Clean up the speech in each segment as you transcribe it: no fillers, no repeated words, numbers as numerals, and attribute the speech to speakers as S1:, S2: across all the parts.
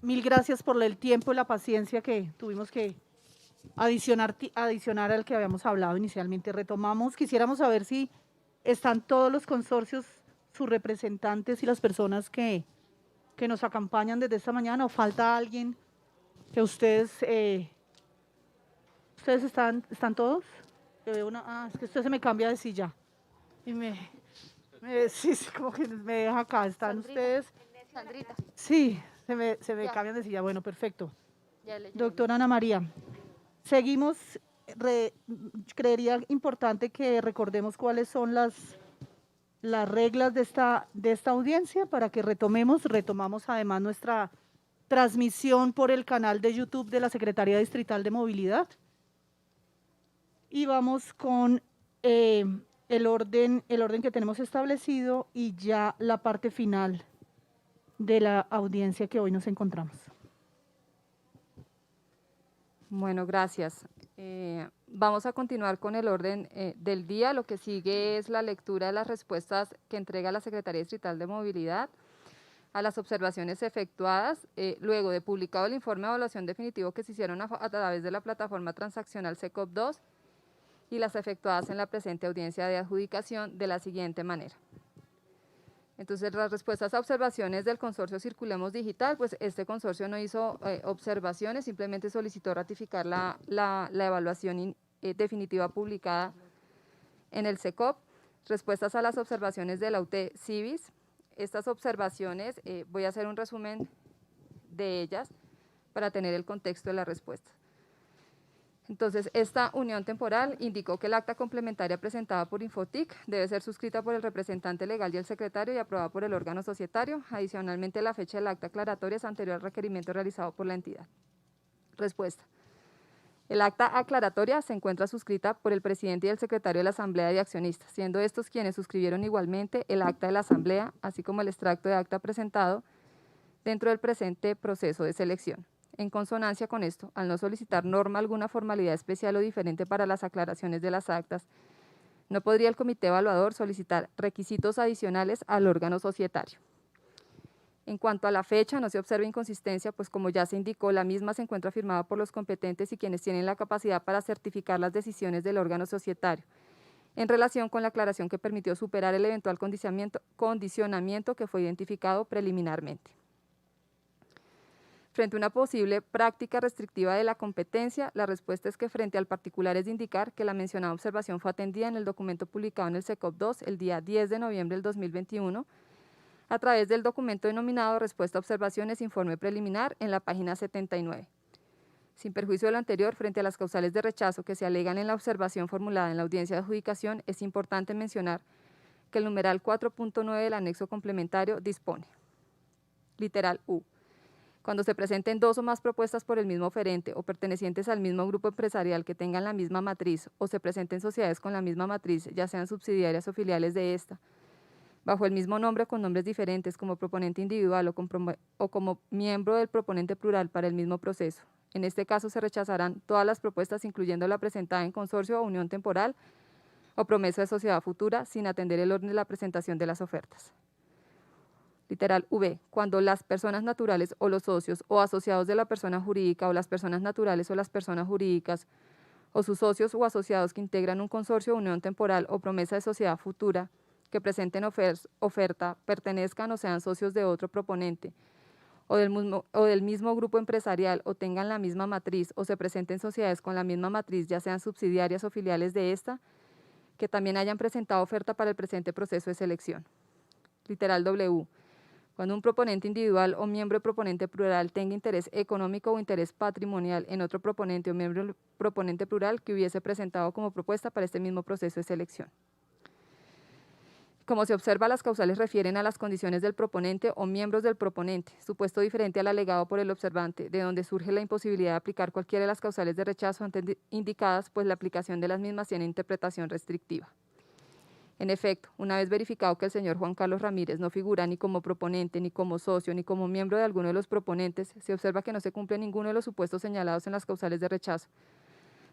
S1: Mil gracias por el tiempo y la paciencia que tuvimos que adicionar al que habíamos hablado inicialmente. Retomamos, quisiéramos saber si están todos los consorcios, sus representantes y las personas que nos acompañan desde esta mañana, o falta alguien que ustedes están todos. Yo veo es que usted se me cambia de silla y sí, sí, como que me deja acá. ¿Están
S2: Sandrita,
S1: ustedes?
S2: Sandrita,
S1: Sí, se me
S2: ya,
S1: cambian de silla. Bueno, perfecto.
S2: ya le llevo.
S1: Doctora Ana María, seguimos. re- Creería importante que recordemos cuáles son las reglas de esta audiencia para que retomamos además nuestra transmisión por el canal de YouTube de la Secretaría Distrital de Movilidad. Y vamos con el orden que tenemos establecido y ya la parte final de la audiencia que hoy nos encontramos.
S3: Bueno, gracias. Vamos a continuar con el orden del día. Lo que sigue es la lectura de las respuestas que entrega la Secretaría Distrital de Movilidad a las observaciones efectuadas, luego de publicado el informe de evaluación definitivo que se hicieron a través de la plataforma transaccional SECOP2 y las efectuadas en la presente audiencia de adjudicación de la siguiente manera. Entonces, las respuestas a observaciones del consorcio Circulemos Digital, pues este consorcio no hizo observaciones, simplemente solicitó ratificar la evaluación definitiva publicada en el SECOP. Respuestas a las observaciones de la UT Civis. Estas observaciones, voy a hacer un resumen de ellas para tener el contexto de la respuesta. Entonces, esta unión temporal indicó que el acta complementaria presentada por Infotic debe ser suscrita por el representante legal y el secretario y aprobada por el órgano societario. Adicionalmente, la fecha del acta aclaratoria es anterior al requerimiento realizado por la entidad. Respuesta. El acta aclaratoria se encuentra suscrita por el presidente y el secretario de la Asamblea de Accionistas, siendo estos quienes suscribieron igualmente el acta de la Asamblea, así como el extracto de acta presentado dentro del presente proceso de selección. En consonancia con esto, al no solicitar norma alguna formalidad especial o diferente para las aclaraciones de las actas, no podría el comité evaluador solicitar requisitos adicionales al órgano societario. En cuanto a la fecha, no se observa inconsistencia, pues como ya se indicó, la misma se encuentra firmada por los competentes y quienes tienen la capacidad para certificar las decisiones del órgano societario, en relación con la aclaración que permitió superar el eventual condicionamiento que fue identificado preliminarmente. Frente a una posible práctica restrictiva de la competencia, la respuesta es que frente al particular es de indicar que la mencionada observación fue atendida en el documento publicado en el SECOP2 el día 10 de noviembre del 2021, a través del documento denominado Respuesta a Observaciones Informe Preliminar en la página 79. Sin perjuicio de lo anterior, frente a las causales de rechazo que se alegan en la observación formulada en la audiencia de adjudicación, es importante mencionar que el numeral 4.9 del anexo complementario dispone, literal U, cuando se presenten dos o más propuestas por el mismo oferente o pertenecientes al mismo grupo empresarial que tengan la misma matriz o se presenten sociedades con la misma matriz, ya sean subsidiarias o filiales de esta, bajo el mismo nombre o con nombres diferentes como proponente individual o como miembro del proponente plural para el mismo proceso. En este caso se rechazarán todas las propuestas, incluyendo la presentada en consorcio o unión temporal o promesa de sociedad futura, sin atender el orden de la presentación de las ofertas. Literal V, cuando las personas naturales o los socios o asociados de la persona jurídica o las personas naturales o las personas jurídicas o sus socios o asociados que integran un consorcio, unión temporal o promesa de sociedad futura que presenten oferta, pertenezcan o sean socios de otro proponente o del mismo grupo empresarial o tengan la misma matriz o se presenten sociedades con la misma matriz, ya sean subsidiarias o filiales de esta, que también hayan presentado oferta para el presente proceso de selección. Literal W, cuando un proponente individual o miembro proponente plural tenga interés económico o interés patrimonial en otro proponente o miembro proponente plural que hubiese presentado como propuesta para este mismo proceso de selección. Como se observa, las causales refieren a las condiciones del proponente o miembros del proponente, supuesto diferente al alegado por el observante, de donde surge la imposibilidad de aplicar cualquiera de las causales de rechazo antes indicadas, pues la aplicación de las mismas tiene interpretación restrictiva. En efecto, una vez verificado que el señor Juan Carlos Ramírez no figura ni como proponente, ni como socio, ni como miembro de alguno de los proponentes, se observa que no se cumple ninguno de los supuestos señalados en las causales de rechazo,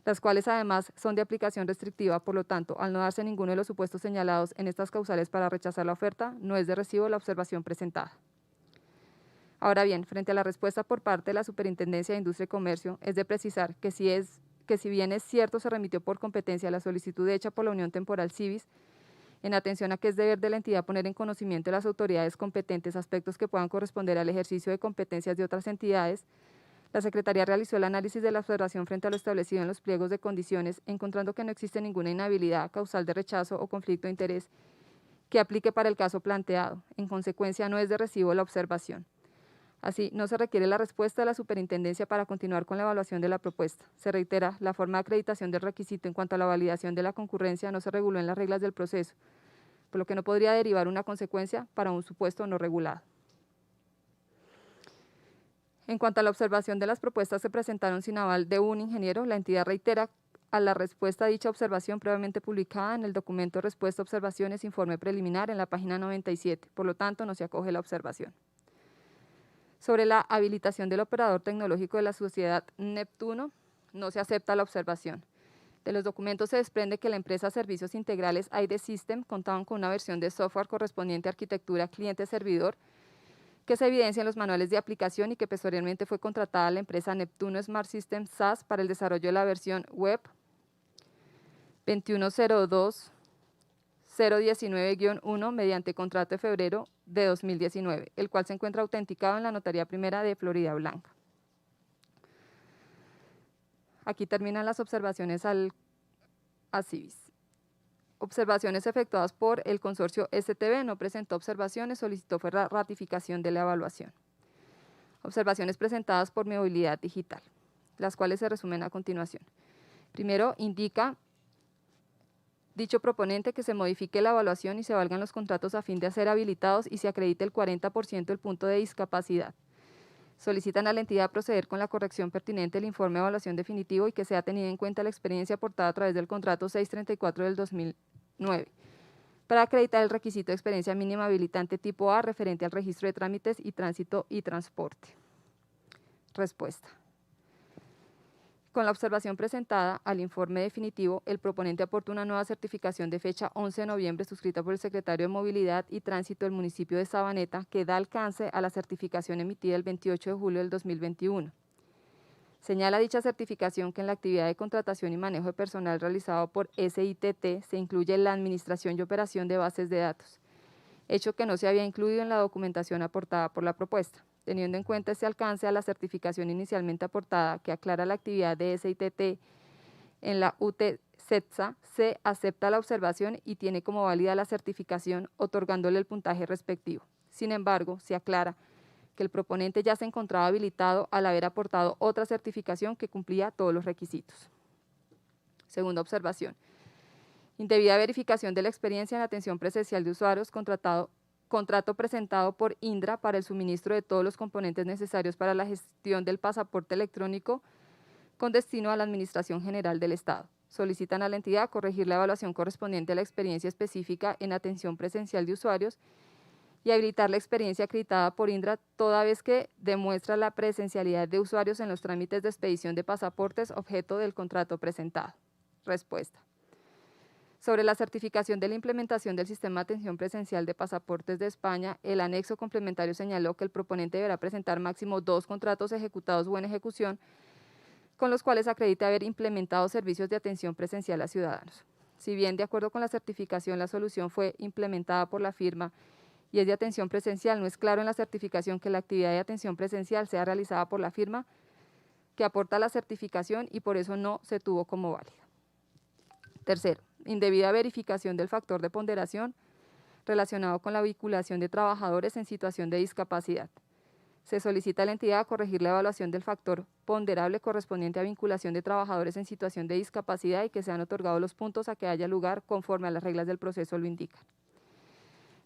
S3: las cuales además son de aplicación restrictiva. Por lo tanto, al no darse ninguno de los supuestos señalados en estas causales para rechazar la oferta, no es de recibo la observación presentada. Ahora bien, frente a la respuesta por parte de la Superintendencia de Industria y Comercio, es de precisar que si bien es cierto se remitió por competencia la solicitud hecha por la Unión Temporal Civis, en atención a que es deber de la entidad poner en conocimiento de las autoridades competentes aspectos que puedan corresponder al ejercicio de competencias de otras entidades, la Secretaría realizó el análisis de la observación frente a lo establecido en los pliegos de condiciones, encontrando que no existe ninguna inhabilidad causal de rechazo o conflicto de interés que aplique para el caso planteado. En consecuencia, no es de recibo la observación. Así, no se requiere la respuesta de la Superintendencia para continuar con la evaluación de la propuesta. Se reitera, la forma de acreditación del requisito en cuanto a la validación de la concurrencia no se reguló en las reglas del proceso, por lo que no podría derivar una consecuencia para un supuesto no regulado. En cuanto a la observación de las propuestas que se presentaron sin aval de un ingeniero, la entidad reitera a la respuesta a dicha observación previamente publicada en el documento Respuesta a Observaciones Informe Preliminar en la página 97, por lo tanto no se acoge la observación. Sobre la habilitación del operador tecnológico de la sociedad Neptuno, no se acepta la observación. De los documentos se desprende que la empresa Servicios Integrales ID System contaban con una versión de software correspondiente a arquitectura cliente-servidor que se evidencia en los manuales de aplicación y que posteriormente fue contratada a la empresa Neptuno Smart System SAS para el desarrollo de la versión web 2102-019-1 mediante contrato de febrero de 2019, el cual se encuentra autenticado en la Notaría Primera de Florida Blanca. Aquí terminan las observaciones a Civis. Observaciones efectuadas por el consorcio STB, no presentó observaciones, solicitó fue la ratificación de la evaluación. Observaciones presentadas por Movilidad Digital, las cuales se resumen a continuación. Primero, indica dicho proponente que se modifique la evaluación y se valgan los contratos a fin de ser habilitados y se acredite el 40% del punto de discapacidad. Solicitan a la entidad proceder con la corrección pertinente del informe de evaluación definitivo y que sea tenida en cuenta la experiencia aportada a través del contrato 634 del 2009 para acreditar el requisito de experiencia mínima habilitante tipo A referente al registro de trámites y tránsito y transporte. Respuesta. Con la observación presentada al informe definitivo, el proponente aporta una nueva certificación de fecha 11 de noviembre suscrita por el secretario de Movilidad y Tránsito del municipio de Sabaneta que da alcance a la certificación emitida el 28 de julio del 2021. Señala dicha certificación que en la actividad de contratación y manejo de personal realizado por SITT se incluye la administración y operación de bases de datos, hecho que no se había incluido en la documentación aportada por la propuesta. Teniendo en cuenta este alcance a la certificación inicialmente aportada que aclara la actividad de SITT en la UTCETSA, se acepta la observación y tiene como válida la certificación otorgándole el puntaje respectivo. Sin embargo, se aclara que el proponente ya se encontraba habilitado al haber aportado otra certificación que cumplía todos los requisitos. Segunda observación. Indebida verificación de la experiencia en atención presencial de usuarios, contrato presentado por Indra para el suministro de todos los componentes necesarios para la gestión del pasaporte electrónico con destino a la Administración General del Estado. Solicitan a la entidad corregir la evaluación correspondiente a la experiencia específica en atención presencial de usuarios y habilitar la experiencia acreditada por Indra toda vez que demuestra la presencialidad de usuarios en los trámites de expedición de pasaportes objeto del contrato presentado. Respuesta. Sobre la certificación de la implementación del sistema de atención presencial de pasaportes de España, el anexo complementario señaló que el proponente deberá presentar máximo 2 contratos ejecutados o en ejecución con los cuales acredite haber implementado servicios de atención presencial a ciudadanos. Si bien, de acuerdo con la certificación, la solución fue implementada por la firma y es de atención presencial, no es claro en la certificación que la actividad de atención presencial sea realizada por la firma que aporta la certificación y por eso no se tuvo como válida. Tercero, indebida verificación del factor de ponderación relacionado con la vinculación de trabajadores en situación de discapacidad. Se solicita a la entidad corregir la evaluación del factor ponderable correspondiente a vinculación de trabajadores en situación de discapacidad y que sean otorgados los puntos a que haya lugar conforme a las reglas del proceso lo indican.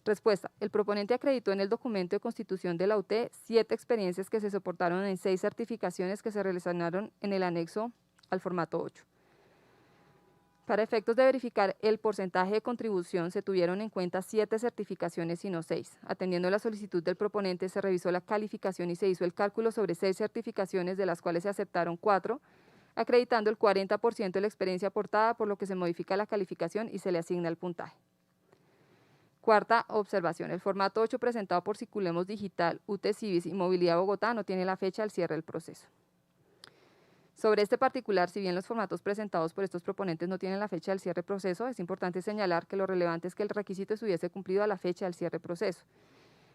S3: Respuesta. El proponente acreditó en el documento de constitución de la UT 7 experiencias que se soportaron en 6 certificaciones que se realizaron en el anexo al formato 8. Para efectos de verificar el porcentaje de contribución se tuvieron en cuenta 7 certificaciones y no 6. Atendiendo la solicitud del proponente se revisó la calificación y se hizo el cálculo sobre 6 certificaciones de las cuales se aceptaron 4, acreditando el 40% de la experiencia aportada, por lo que se modifica la calificación y se le asigna el puntaje. Cuarta observación, el formato 8 presentado por Circulemos Digital, UT Civis y Movilidad Bogotá no tiene la fecha del cierre del proceso. Sobre este particular, si bien los formatos presentados por estos proponentes no tienen la fecha del cierre del proceso, es importante señalar que lo relevante es que el requisito estuviese cumplido a la fecha del cierre del proceso,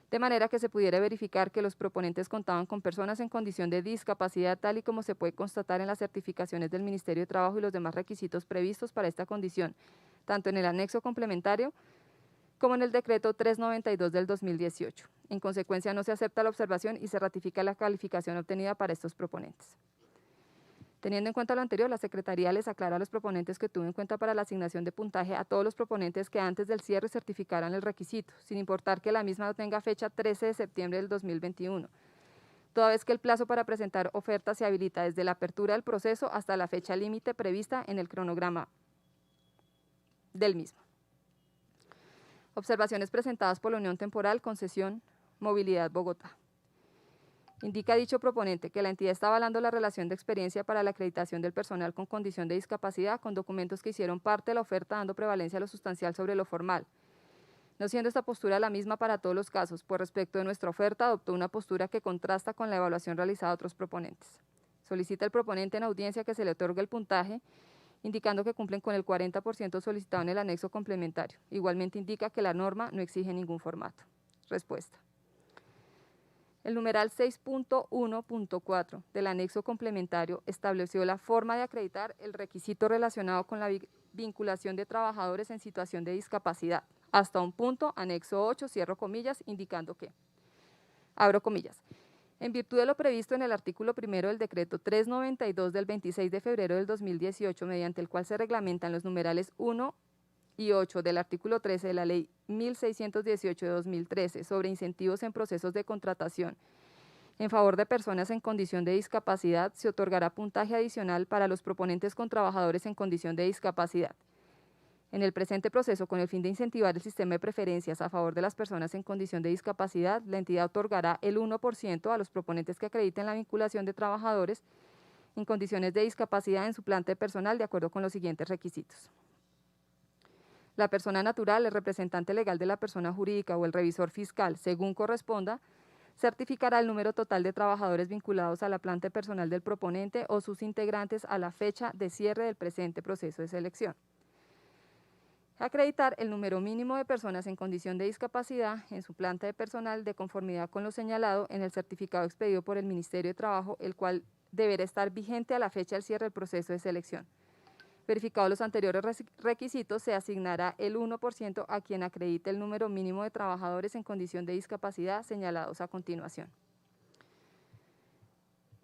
S3: de manera que se pudiera verificar que los proponentes contaban con personas en condición de discapacidad, tal y como se puede constatar en las certificaciones del Ministerio de Trabajo y los demás requisitos previstos para esta condición, tanto en el anexo complementario como en el decreto 392 del 2018. En consecuencia, no se acepta la observación y se ratifica la calificación obtenida para estos proponentes. Teniendo en cuenta lo anterior, la Secretaría les aclara a los proponentes que tuvo en cuenta para la asignación de puntaje a todos los proponentes que antes del cierre certificaran el requisito, sin importar que la misma no tenga fecha 13 de septiembre del 2021, toda vez que el plazo para presentar ofertas se habilita desde la apertura del proceso hasta la fecha límite prevista en el cronograma del mismo. Observaciones presentadas por la Unión Temporal Concesión Movilidad Bogotá. Indica dicho proponente que la entidad está avalando la relación de experiencia para la acreditación del personal con condición de discapacidad con documentos que hicieron parte de la oferta dando prevalencia a lo sustancial sobre lo formal, no siendo esta postura la misma para todos los casos, pues respecto de nuestra oferta adoptó una postura que contrasta con la evaluación realizada a otros proponentes. Solicita el proponente en audiencia que se le otorgue el puntaje, indicando que cumplen con el 40% solicitado en el anexo complementario. Igualmente indica que la norma no exige ningún formato. Respuesta. El numeral 6.1.4 del anexo complementario estableció la forma de acreditar el requisito relacionado con la vinculación de trabajadores en situación de discapacidad. Hasta un punto, anexo 8, cierro comillas, indicando que, abro comillas, en virtud de lo previsto en el artículo 1 del decreto 392 del 26 de febrero del 2018, mediante el cual se reglamentan los numerales 1 y 8 del artículo 13 de la Ley 1618 de 2013 sobre incentivos en procesos de contratación en favor de personas en condición de discapacidad, se otorgará puntaje adicional para los proponentes con trabajadores en condición de discapacidad. En el presente proceso, con el fin de incentivar el sistema de preferencias a favor de las personas en condición de discapacidad, la entidad otorgará el 1% a los proponentes que acrediten la vinculación de trabajadores en condiciones de discapacidad en su planta de personal de acuerdo con los siguientes requisitos. La persona natural, el representante legal de la persona jurídica o el revisor fiscal, según corresponda, certificará el número total de trabajadores vinculados a la planta de personal del proponente o sus integrantes a la fecha de cierre del presente proceso de selección. Acreditar el número mínimo de personas en condición de discapacidad en su planta de personal de conformidad con lo señalado en el certificado expedido por el Ministerio de Trabajo, el cual deberá estar vigente a la fecha del cierre del proceso de selección. Verificados los anteriores requisitos, se asignará el 1% a quien acredite el número mínimo de trabajadores en condición de discapacidad señalados a continuación.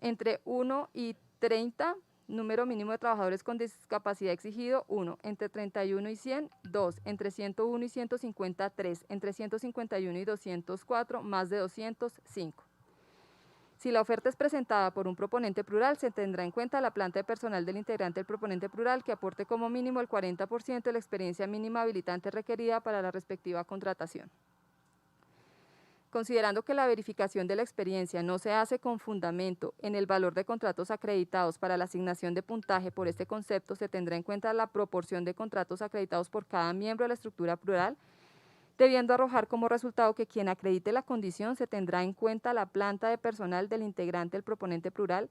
S3: Entre 1 y 30, número mínimo de trabajadores con discapacidad exigido, 1. Entre 31 y 100, 2. Entre 101 y 150, 3. Entre 151 y 204, más de 200, 5. Si la oferta es presentada por un proponente plural, se tendrá en cuenta la planta de personal del integrante del proponente plural que aporte como mínimo el 40% de la experiencia mínima habilitante requerida para la respectiva contratación. Considerando que la verificación de la experiencia no se hace con fundamento en el valor de contratos acreditados para la asignación de puntaje por este concepto, se tendrá en cuenta la proporción de contratos acreditados por cada miembro de la estructura plural, debiendo arrojar como resultado que quien acredite la condición se tendrá en cuenta la planta de personal del integrante del proponente plural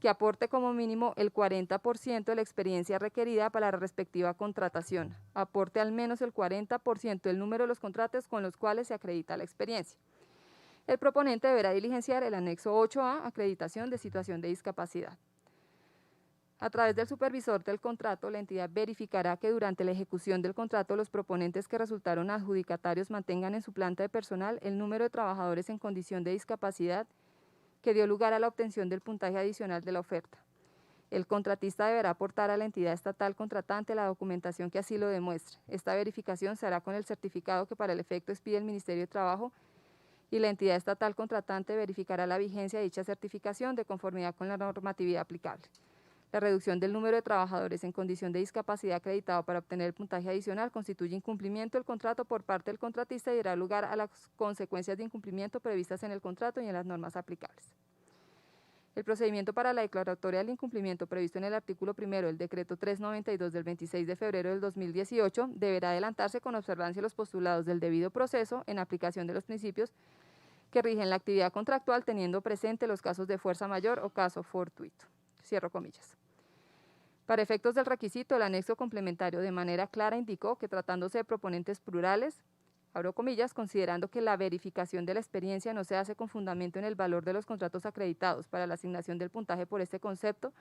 S3: que aporte como mínimo el 40% de la experiencia requerida para la respectiva contratación, aporte al menos el 40% del número de los contratos con los cuales se acredita la experiencia. El proponente deberá diligenciar el anexo 8A, acreditación de situación de discapacidad. A través del supervisor del contrato, la entidad verificará que durante la ejecución del contrato los proponentes que resultaron adjudicatarios mantengan en su planta de personal el número de trabajadores en condición de discapacidad que dio lugar a la obtención del puntaje adicional de la oferta. El contratista deberá aportar a la entidad estatal contratante la documentación que así lo demuestre. Esta verificación se hará con el certificado que para el efecto expide el Ministerio de Trabajo y la entidad estatal contratante verificará la vigencia de dicha certificación de conformidad con la normatividad aplicable. La reducción del número de trabajadores en condición de discapacidad acreditado para obtener el puntaje adicional constituye incumplimiento del contrato por parte del contratista y dará lugar a las consecuencias de incumplimiento previstas en el contrato y en las normas aplicables. El procedimiento para la declaratoria del incumplimiento previsto en el artículo 1 del decreto 392 del 26 de febrero del 2018 deberá adelantarse con observancia de los postulados del debido proceso en aplicación de los principios que rigen la actividad contractual, teniendo presente los casos de fuerza mayor o caso fortuito. Cierro comillas. Para efectos del requisito, el anexo complementario de manera clara indicó que tratándose de proponentes plurales, abro comillas, considerando que la verificación de la experiencia no se hace con fundamento en el valor de los contratos acreditados para la asignación del puntaje por este concepto,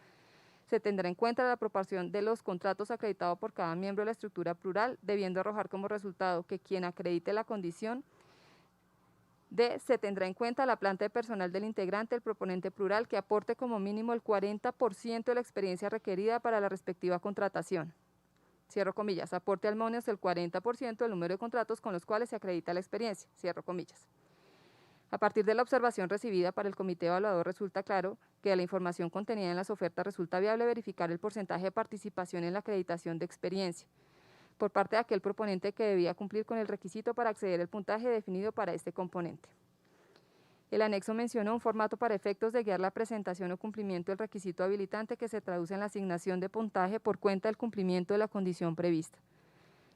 S3: se tendrá en cuenta la proporción de los contratos acreditados por cada miembro de la estructura plural, debiendo arrojar como resultado que quien acredite la condición se tendrá en cuenta la planta de personal del integrante, el proponente plural, que aporte como mínimo el 40% de la experiencia requerida para la respectiva contratación. Cierro comillas, aporte al menos el 40% del número de contratos con los cuales se acredita la experiencia. Cierro comillas. A partir de la observación recibida para el comité evaluador resulta claro que de la información contenida en las ofertas resulta viable verificar el porcentaje de participación en la acreditación de experiencia por parte de aquel proponente que debía cumplir con el requisito para acceder al puntaje definido para este componente. El anexo menciona un formato para efectos de guiar la presentación o cumplimiento del requisito habilitante que se traduce en la asignación de puntaje por cuenta del cumplimiento de la condición prevista.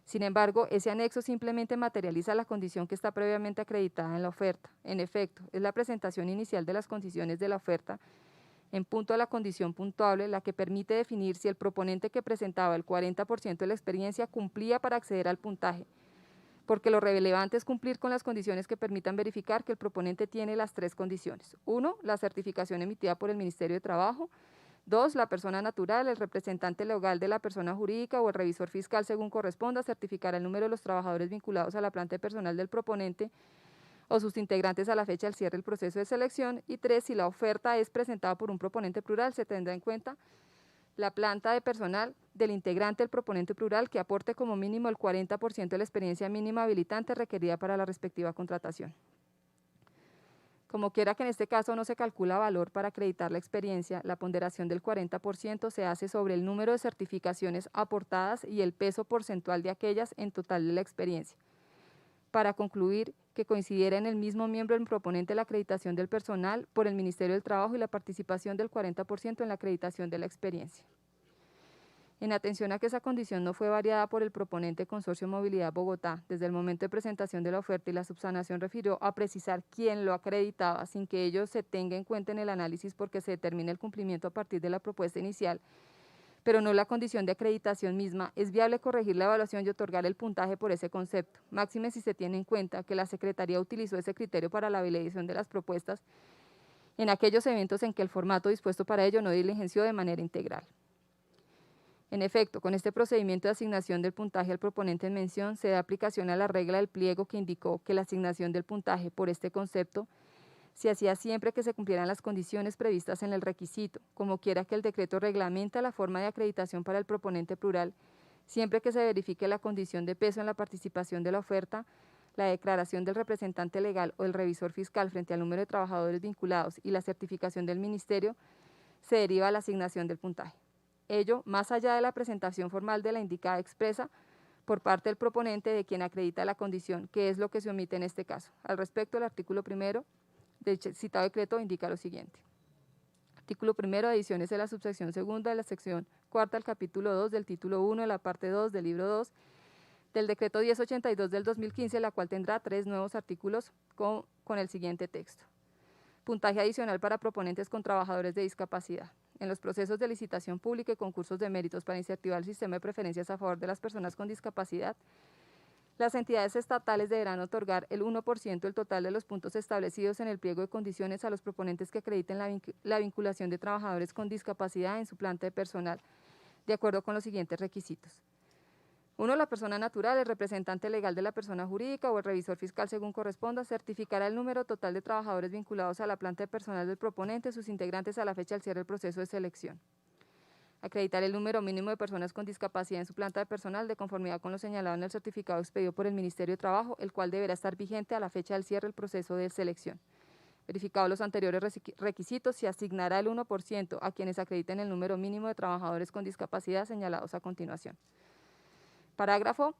S3: Sin embargo, ese anexo simplemente materializa la condición que está previamente acreditada en la oferta. En efecto, es la presentación inicial de las condiciones de la oferta en punto a la condición puntuable la que permite definir si el proponente que presentaba el 40% de la experiencia cumplía para acceder al puntaje, porque lo relevante es cumplir con las condiciones que permitan verificar que el proponente tiene las tres condiciones. 1, la certificación emitida por el Ministerio de Trabajo. 2, la persona natural, el representante legal de la persona jurídica o el revisor fiscal según corresponda certificará el número de los trabajadores vinculados a la planta de personal del proponente o sus integrantes a la fecha del cierre del proceso de selección. Y 3, si la oferta es presentada por un proponente plural, se tendrá en cuenta la planta de personal del integrante del proponente plural que aporte como mínimo el 40% de la experiencia mínima habilitante requerida para la respectiva contratación. Como quiera que en este caso no se calcula valor para acreditar la experiencia, la ponderación del 40% se hace sobre el número de certificaciones aportadas y el peso porcentual de aquellas en total de la experiencia, para concluir que coincidiera en el mismo miembro el proponente la acreditación del personal por el Ministerio del Trabajo y la participación del 40% en la acreditación de la experiencia. En atención a que esa condición no fue variada por el proponente Consorcio Movilidad Bogotá, desde el momento de presentación de la oferta y la subsanación refirió a precisar quién lo acreditaba sin que ello se tenga en cuenta en el análisis porque se determine el cumplimiento a partir de la propuesta inicial, pero no la condición de acreditación misma, es viable corregir la evaluación y otorgar el puntaje por ese concepto, máxime si se tiene en cuenta que la Secretaría utilizó ese criterio para la validación de las propuestas en aquellos eventos en que el formato dispuesto para ello no diligenció de manera integral. En efecto, con este procedimiento de asignación del puntaje al proponente en mención, se da aplicación a la regla del pliego que indicó que la asignación del puntaje por este concepto se hacía siempre que se cumplieran las condiciones previstas en el requisito, como quiera que el decreto reglamenta la forma de acreditación para el proponente plural, siempre que se verifique la condición de peso en la participación de la oferta, la declaración del representante legal o el revisor fiscal frente al número de trabajadores vinculados y la certificación del ministerio, se deriva a la asignación del puntaje. Ello, más allá de la presentación formal de la indicada expresa por parte del proponente de quien acredita la condición, que es lo que se omite en este caso. Al respecto, el artículo 1 del citado decreto indica lo siguiente. Artículo 1, adiciones de la subsección segunda de la sección cuarta del capítulo 2 del título 1 de la parte 2 del libro 2 del decreto 1082 del 2015, la cual tendrá 3 nuevos artículos con el siguiente texto. Puntaje adicional para proponentes con trabajadores de discapacidad. En los procesos de licitación pública y concursos de méritos para incentivar el sistema de preferencias a favor de las personas con discapacidad, las entidades estatales deberán otorgar el 1% del total de los puntos establecidos en el pliego de condiciones a los proponentes que acrediten la vinculación de trabajadores con discapacidad en su planta de personal, de acuerdo con los siguientes requisitos. 1. La persona natural, el representante legal de la persona jurídica o el revisor fiscal según corresponda, certificará el número total de trabajadores vinculados a la planta de personal del proponente, sus integrantes a la fecha del cierre del proceso de selección. Acreditar el número mínimo de personas con discapacidad en su planta de personal de conformidad con lo señalado en el certificado expedido por el Ministerio de Trabajo, el cual deberá estar vigente a la fecha del cierre del proceso de selección. Verificados los anteriores requisitos, se asignará el 1% a quienes acrediten el número mínimo de trabajadores con discapacidad señalados a continuación. Parágrafo.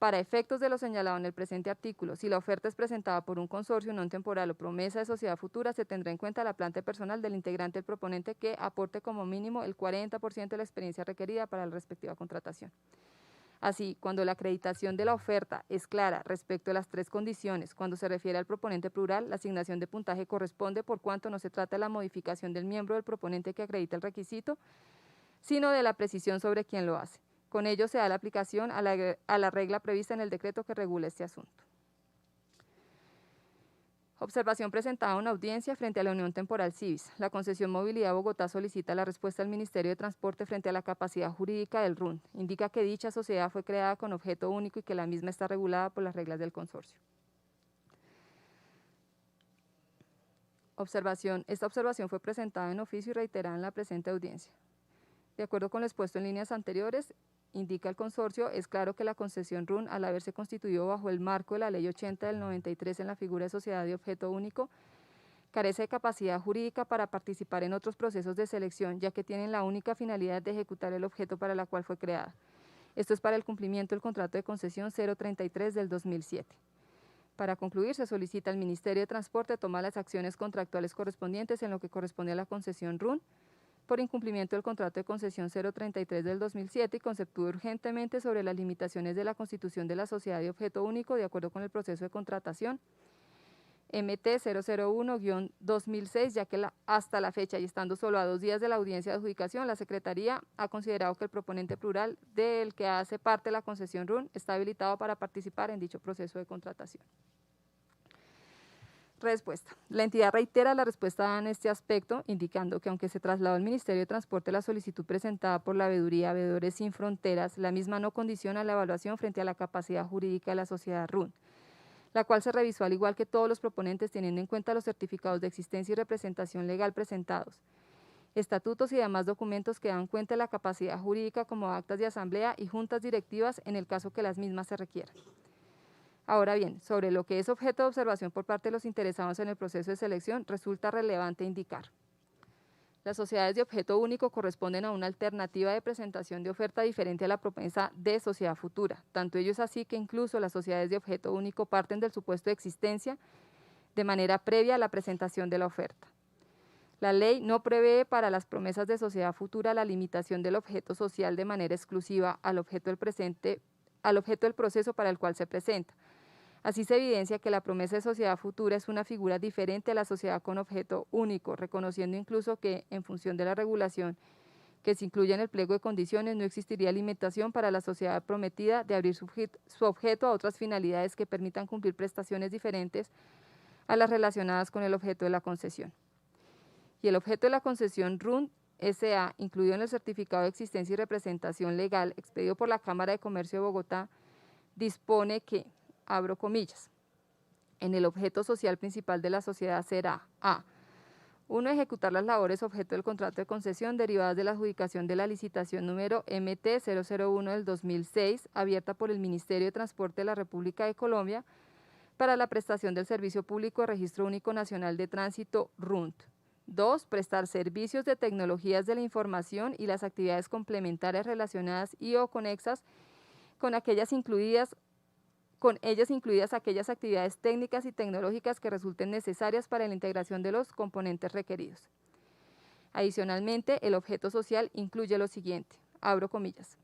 S3: Para efectos de lo señalado en el presente artículo, si la oferta es presentada por un consorcio non temporal o promesa de sociedad futura, se tendrá en cuenta la planta personal del integrante del proponente que aporte como mínimo el 40% de la experiencia requerida para la respectiva contratación. Así, cuando la acreditación de la oferta es clara respecto a las tres condiciones, cuando se refiere al proponente plural, la asignación de puntaje corresponde por cuanto no se trata de la modificación del miembro del proponente que acredita el requisito, sino de la precisión sobre quién lo hace. Con ello se da la aplicación a la regla prevista en el decreto que regula este asunto. Observación presentada en una audiencia frente a la Unión Temporal Civis. La concesión Movilidad Bogotá solicita la respuesta al Ministerio de Transporte frente a la capacidad jurídica del RUN. Indica que dicha sociedad fue creada con objeto único y que la misma está regulada por las reglas del consorcio. Esta observación fue presentada en oficio y reiterada en la presente audiencia. De acuerdo con lo expuesto en líneas anteriores, indica el consorcio, es claro que la concesión RUN, al haberse constituido bajo el marco de la Ley 80 del 93 en la figura de sociedad de objeto único, carece de capacidad jurídica para participar en otros procesos de selección, ya que tienen la única finalidad de ejecutar el objeto para la cual fue creada. Esto es para el cumplimiento del contrato de concesión 033 del 2007. Para concluir, se solicita al Ministerio de Transporte tomar las acciones contractuales correspondientes en lo que corresponde a la concesión RUN, por incumplimiento del contrato de concesión 033 del 2007 y conceptúe urgentemente sobre las limitaciones de la constitución de la sociedad de objeto único de acuerdo con el proceso de contratación MT 001-2006, ya que hasta la fecha y estando solo a 2 días de la audiencia de adjudicación, la Secretaría ha considerado que el proponente plural del que hace parte la concesión RUN está habilitado para participar en dicho proceso de contratación. Respuesta. La entidad reitera la respuesta dada en este aspecto, indicando que aunque se trasladó al Ministerio de Transporte la solicitud presentada por la veeduría Veedores Sin Fronteras, la misma no condiciona la evaluación frente a la capacidad jurídica de la sociedad RUN, la cual se revisó al igual que todos los proponentes teniendo en cuenta los certificados de existencia y representación legal presentados, estatutos y demás documentos que dan cuenta de la capacidad jurídica como actas de asamblea y juntas directivas en el caso que las mismas se requieran. Ahora bien, sobre lo que es objeto de observación por parte de los interesados en el proceso de selección, resulta relevante indicar. Las sociedades de objeto único corresponden a una alternativa de presentación de oferta diferente a la promesa de sociedad futura. Tanto ello es así que incluso las sociedades de objeto único parten del supuesto de existencia de manera previa a la presentación de la oferta. La ley no prevé para las promesas de sociedad futura la limitación del objeto social de manera exclusiva al objeto del proceso para el cual se presenta. Así se evidencia que la promesa de sociedad futura es una figura diferente a la sociedad con objeto único, reconociendo incluso que, en función de la regulación que se incluye en el pliego de condiciones, no existiría limitación para la sociedad prometida de abrir su objeto a otras finalidades que permitan cumplir prestaciones diferentes a las relacionadas con el objeto de la concesión. Y el objeto de la concesión RUN S.A., incluido en el certificado de existencia y representación legal expedido por la Cámara de Comercio de Bogotá, dispone que, abro comillas, en el objeto social principal de la sociedad será a. 1. Ejecutar las labores objeto del contrato de concesión derivadas de la adjudicación de la licitación número MT 001 del 2006, abierta por el Ministerio de Transporte de la República de Colombia para la prestación del Servicio Público de Registro Único Nacional de Tránsito RUNT. 2. Prestar servicios de tecnologías de la información y las actividades complementarias relacionadas y o conexas con ellas incluidas aquellas actividades técnicas y tecnológicas que resulten necesarias para la integración de los componentes requeridos. Adicionalmente, el objeto social incluye lo siguiente, abro comillas.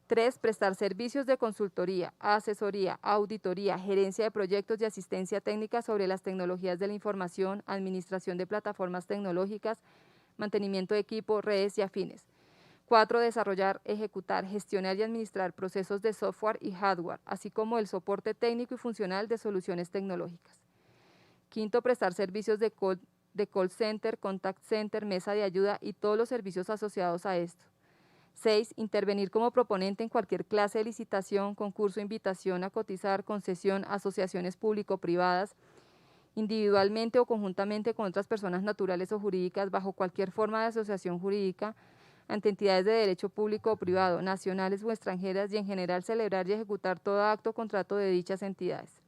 S3: 3. Prestar servicios de consultoría, asesoría, auditoría, gerencia de proyectos y asistencia técnica sobre las tecnologías de la información, administración de plataformas tecnológicas, mantenimiento de equipo, redes y afines. 4. Desarrollar, ejecutar, gestionar y administrar procesos de software y hardware, así como el soporte técnico y funcional de soluciones tecnológicas. 5. Prestar servicios de call center, contact center, mesa de ayuda y todos los servicios asociados a esto. 6. Intervenir como proponente en cualquier clase de licitación, concurso, invitación a cotizar, concesión, asociaciones público-privadas, individualmente o conjuntamente con otras personas naturales o jurídicas bajo cualquier forma de asociación jurídica, ante entidades de derecho público o privado, nacionales o extranjeras y en general celebrar y ejecutar todo acto o contrato de dichas entidades.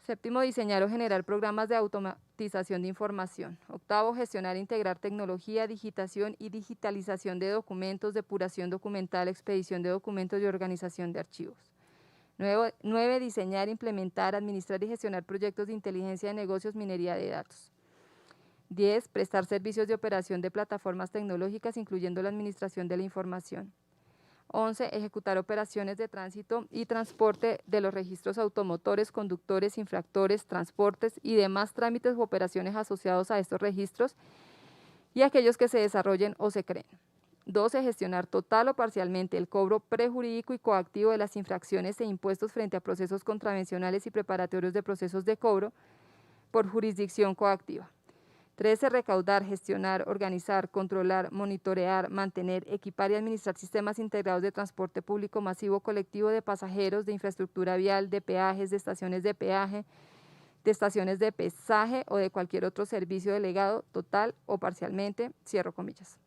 S3: 7. Diseñar o generar programas de automatización de información. 8. Gestionar e integrar tecnología, digitación y digitalización de documentos, depuración documental, expedición de documentos y organización de archivos. 9, diseñar, implementar, administrar y gestionar proyectos de inteligencia de negocios, minería de datos. 10, prestar servicios de operación de plataformas tecnológicas, incluyendo la administración de la información. 11, ejecutar operaciones de tránsito y transporte de los registros automotores, conductores, infractores, transportes y demás trámites u operaciones asociados a estos registros y aquellos que se desarrollen o se creen. 12, gestionar total o parcialmente el cobro prejurídico y coactivo de las infracciones e impuestos frente a procesos contravencionales y preparatorios de procesos de cobro por jurisdicción coactiva. 13, recaudar, gestionar, organizar, controlar, monitorear, mantener, equipar y administrar sistemas integrados de transporte público masivo colectivo de pasajeros, de infraestructura vial, de peajes, de estaciones de peaje, de estaciones de pesaje o de cualquier otro servicio delegado, total o parcialmente, cierro comillas.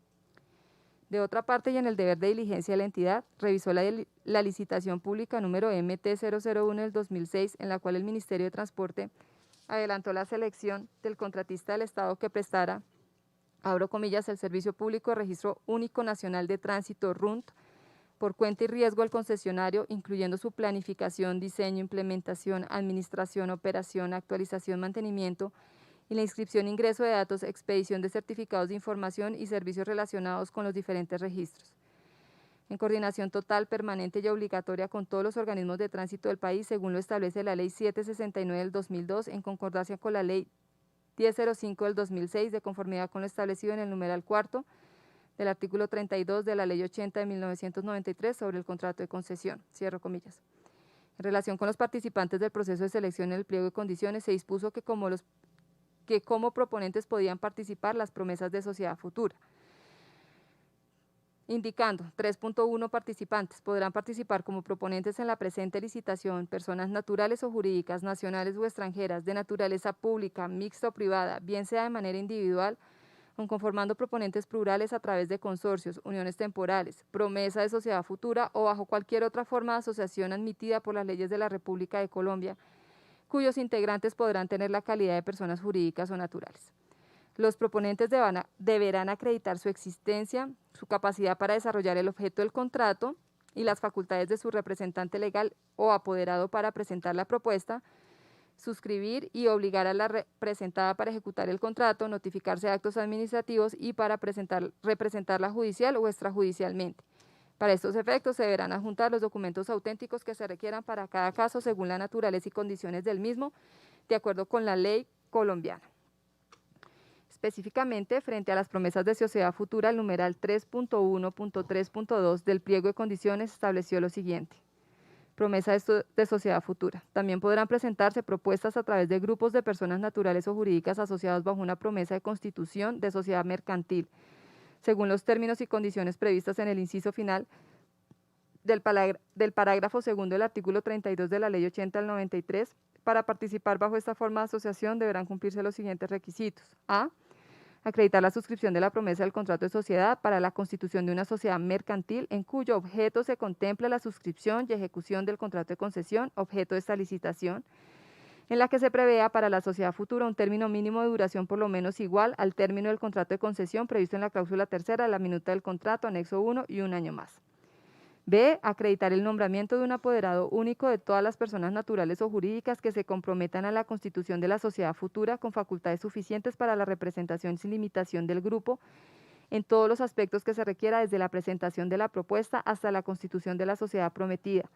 S3: De otra parte, y en el deber de diligencia de la entidad, revisó la licitación pública número MT-001 del 2006, en la cual el Ministerio de Transporte adelantó la selección del contratista del Estado que prestara, abro comillas, el Servicio Público de Registro Único Nacional de Tránsito, RUNT, por cuenta y riesgo al concesionario, incluyendo su planificación, diseño, implementación, administración, operación, actualización, mantenimiento, y la inscripción, ingreso de datos, expedición de certificados de información y servicios relacionados con los diferentes registros. En coordinación total, permanente y obligatoria con todos los organismos de tránsito del país, según lo establece la Ley 769 del 2002, en concordancia con la Ley 1005 del 2006, de conformidad con lo establecido en el numeral 4 del artículo 32 de la Ley 80 de 1993 sobre el contrato de concesión, cierro comillas. En relación con los participantes del proceso de selección en el pliego de condiciones, se dispuso que como proponentes podían participar las promesas de sociedad futura, indicando 3.1 participantes podrán participar como proponentes en la presente licitación personas naturales o jurídicas, nacionales o extranjeras, de naturaleza pública, mixta o privada, bien sea de manera individual o conformando proponentes plurales a través de consorcios, uniones temporales, promesa de sociedad futura o bajo cualquier otra forma de asociación admitida por las leyes de la República de Colombia, cuyos integrantes podrán tener la calidad de personas jurídicas o naturales. Los proponentes deberán acreditar su existencia, su capacidad para desarrollar el objeto del contrato y las facultades de su representante legal o apoderado para presentar la propuesta, suscribir y obligar a la representada para ejecutar el contrato, notificarse de actos administrativos y para representarla judicial o extrajudicialmente. Para estos efectos se deberán adjuntar los documentos auténticos que se requieran para cada caso según la naturaleza y condiciones del mismo, de acuerdo con la ley colombiana. Específicamente, frente a las promesas de sociedad futura, el numeral 3.1.3.2 del pliego de condiciones estableció lo siguiente. Promesa de sociedad futura. También podrán presentarse propuestas a través de grupos de personas naturales o jurídicas asociados bajo una promesa de constitución de sociedad mercantil, según los términos y condiciones previstas en el inciso final del parágrafo segundo del artículo 32 de la Ley 80 del 93. Para participar bajo esta forma de asociación deberán cumplirse los siguientes requisitos. A. Acreditar la suscripción de la promesa del contrato de sociedad para la constitución de una sociedad mercantil en cuyo objeto se contempla la suscripción y ejecución del contrato de concesión, objeto de esta licitación, en la que se prevea para la sociedad futura un término mínimo de duración por lo menos igual al término del contrato de concesión previsto en la cláusula tercera de la minuta del contrato, anexo 1, y un año más. B. Acreditar el nombramiento de un apoderado único de todas las personas naturales o jurídicas que se comprometan a la constitución de la sociedad futura con facultades suficientes para la representación sin limitación del grupo en todos los aspectos que se requiera desde la presentación de la propuesta hasta la constitución de la sociedad prometida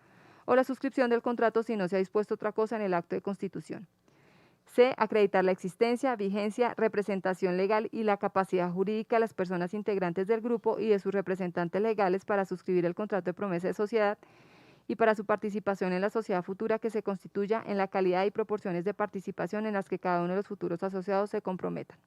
S3: o la suscripción del contrato si no se ha dispuesto otra cosa en el acto de constitución. C. Acreditar la existencia, vigencia, representación legal y la capacidad jurídica de las personas integrantes del grupo y de sus representantes legales para suscribir el contrato de promesa de sociedad y para su participación en la sociedad futura que se constituya en la calidad y proporciones de participación en las que cada uno de los futuros asociados se comprometan.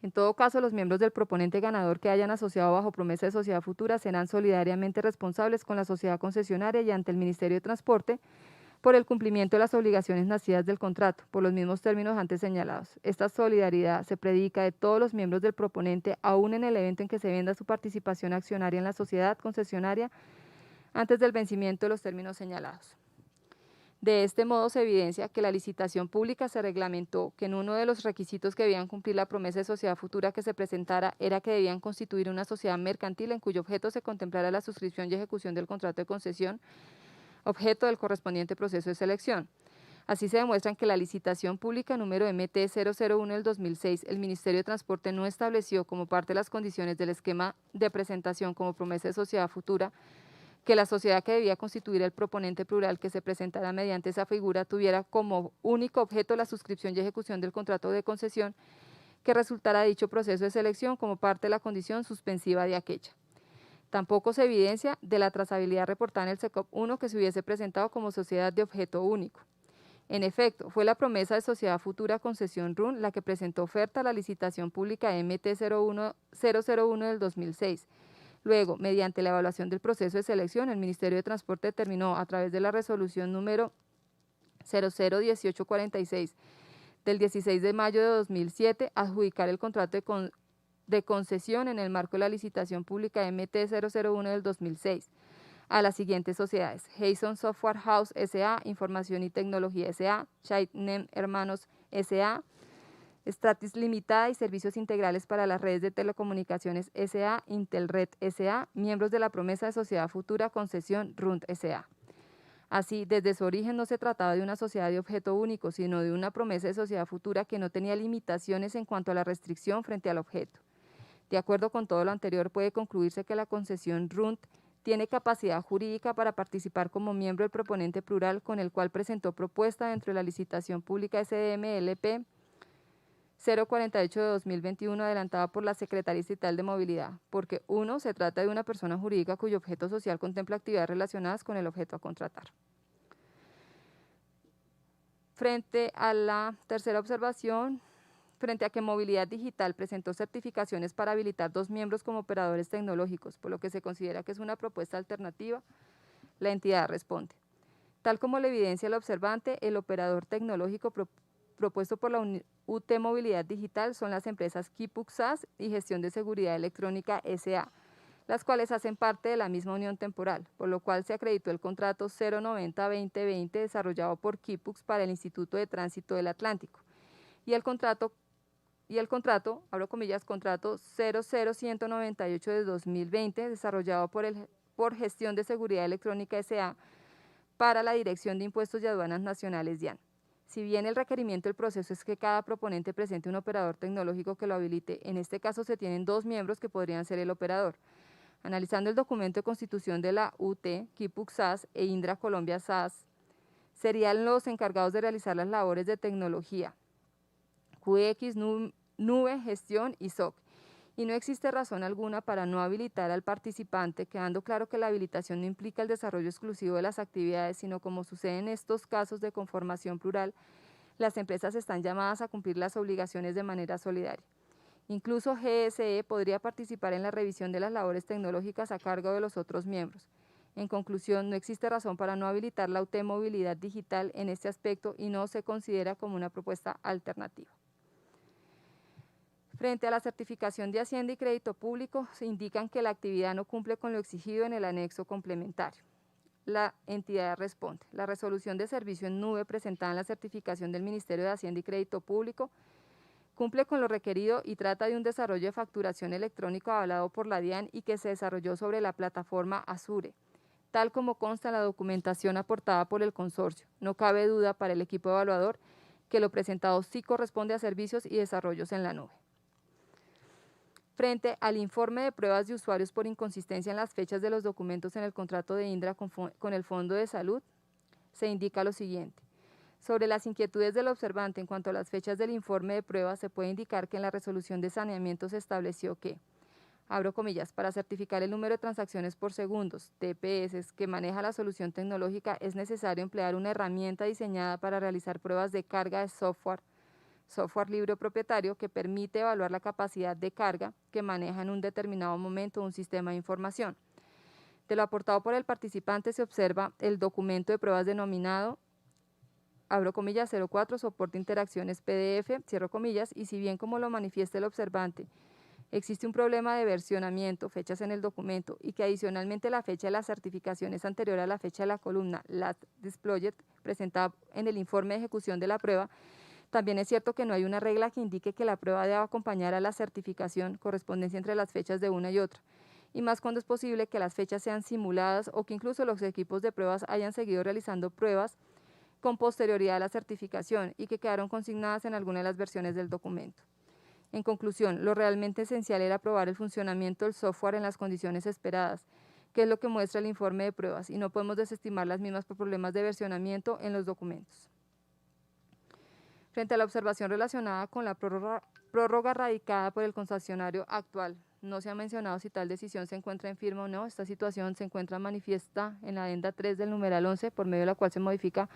S3: En todo caso, los miembros del proponente ganador que hayan asociado bajo promesa de sociedad futura serán solidariamente responsables con la sociedad concesionaria y ante el Ministerio de Transporte por el cumplimiento de las obligaciones nacidas del contrato, por los mismos términos antes señalados. Esta solidaridad se predica de todos los miembros del proponente, aún en el evento en que se venda su participación accionaria en la sociedad concesionaria antes del vencimiento de los términos señalados. De este modo se evidencia que la licitación pública se reglamentó que en uno de los requisitos que debían cumplir la promesa de sociedad futura que se presentara era que debían constituir una sociedad mercantil en cuyo objeto se contemplara la suscripción y ejecución del contrato de concesión, objeto del correspondiente proceso de selección. Así se demuestra que la licitación pública número MT-001 del 2006, el Ministerio de Transporte no estableció como parte de las condiciones del esquema de presentación como promesa de sociedad futura que la sociedad que debía constituir el proponente plural que se presentara mediante esa figura tuviera como único objeto la suscripción y ejecución del contrato de concesión que resultara de dicho proceso de selección como parte de la condición suspensiva de aquella. Tampoco se evidencia de la trazabilidad reportada en el SECOP 1 que se hubiese presentado como sociedad de objeto único. En efecto, fue la promesa de sociedad futura concesión RUN la que presentó oferta a la licitación pública MT-001 del 2006. Luego, mediante la evaluación del proceso de selección, el Ministerio de Transporte determinó a través de la resolución número 001846 del 16 de mayo de 2007 adjudicar el contrato de concesión en el marco de la licitación pública MT-001 del 2006 a las siguientes sociedades: Hayson Software House S.A., Información y Tecnología S.A., Chaitnem Hermanos S.A., Stratis Limitada y Servicios Integrales para las Redes de Telecomunicaciones S.A., Intelred S.A., miembros de la promesa de sociedad futura concesión RUND S.A. Así, desde su origen no se trataba de una sociedad de objeto único, sino de una promesa de sociedad futura que no tenía limitaciones en cuanto a la restricción frente al objeto. De acuerdo con todo lo anterior, puede concluirse que la concesión RUND tiene capacidad jurídica para participar como miembro del proponente plural con el cual presentó propuesta dentro de la licitación pública SDMLP 048 de 2021 adelantada por la Secretaría Distrital de Movilidad, porque 1. Se trata de una persona jurídica cuyo objeto social contempla actividades relacionadas con el objeto a contratar. Frente a la tercera observación, frente a que Movilidad Digital presentó certificaciones para habilitar 2 miembros como operadores tecnológicos, por lo que se considera que es una propuesta alternativa, la entidad responde. Tal como le evidencia el observante, el operador tecnológico propuesto por la UT Movilidad Digital son las empresas Kipux SAS y Gestión de Seguridad Electrónica S.A., las cuales hacen parte de la misma unión temporal, por lo cual se acreditó el contrato 090-2020 desarrollado por Kipux para el Instituto de Tránsito del Atlántico y el contrato, abro comillas, contrato 00198 de 2020 desarrollado por Gestión de Seguridad Electrónica S.A. para la Dirección de Impuestos y Aduanas Nacionales DIAN. Si bien el requerimiento del proceso es que cada proponente presente un operador tecnológico que lo habilite, en este caso se tienen 2 miembros que podrían ser el operador. Analizando el documento de constitución de la UT, Kipux SAS e Indra Colombia SAS, serían los encargados de realizar las labores de tecnología, QX, nube, gestión y SOC. Y no existe razón alguna para no habilitar al participante, quedando claro que la habilitación no implica el desarrollo exclusivo de las actividades, sino como sucede en estos casos de conformación plural, las empresas están llamadas a cumplir las obligaciones de manera solidaria. Incluso GSE podría participar en la revisión de las labores tecnológicas a cargo de los otros miembros. En conclusión, no existe razón para no habilitar la UT Movilidad Digital en este aspecto y no se considera como una propuesta alternativa. Frente a la certificación de Hacienda y Crédito Público, se indican que la actividad no cumple con lo exigido en el anexo complementario. La entidad responde. La resolución de servicio en nube presentada en la certificación del Ministerio de Hacienda y Crédito Público cumple con lo requerido y trata de un desarrollo de facturación electrónico avalado por la DIAN y que se desarrolló sobre la plataforma Azure, tal como consta en la documentación aportada por el consorcio. No cabe duda para el equipo evaluador que lo presentado sí corresponde a servicios y desarrollos en la nube. Frente al informe de pruebas de usuarios por inconsistencia en las fechas de los documentos en el contrato de Indra con el Fondo de Salud, se indica lo siguiente. Sobre las inquietudes del observante en cuanto a las fechas del informe de pruebas, se puede indicar que en la resolución de saneamiento se estableció que, abro comillas, para certificar el número de transacciones por segundos, TPS, que maneja la solución tecnológica, es necesario emplear una herramienta diseñada para realizar pruebas de carga de software libre o propietario que permite evaluar la capacidad de carga que maneja en un determinado momento un sistema de información. De lo aportado por el participante se observa el documento de pruebas denominado, abro comillas, 04, soporte interacciones PDF, cierro comillas, y si bien como lo manifiesta el observante, existe un problema de versionamiento, fechas en el documento, y que adicionalmente la fecha de la certificación es anterior a la fecha de la columna last displayed presentada en el informe de ejecución de la prueba, también es cierto que no hay una regla que indique que la prueba deba acompañar a la certificación, correspondencia entre las fechas de una y otra, y más cuando es posible que las fechas sean simuladas o que incluso los equipos de pruebas hayan seguido realizando pruebas con posterioridad a la certificación y que quedaron consignadas en alguna de las versiones del documento. En conclusión, lo realmente esencial era probar el funcionamiento del software en las condiciones esperadas, que es lo que muestra el informe de pruebas, y no podemos desestimar las mismas por problemas de versionamiento en los documentos. Frente a la observación relacionada con la prórroga radicada por el concesionario actual, no se ha mencionado si tal decisión se encuentra en firme o no. Esta situación se encuentra manifiesta en la adenda 3 del numeral 11, por medio de la cual se modifica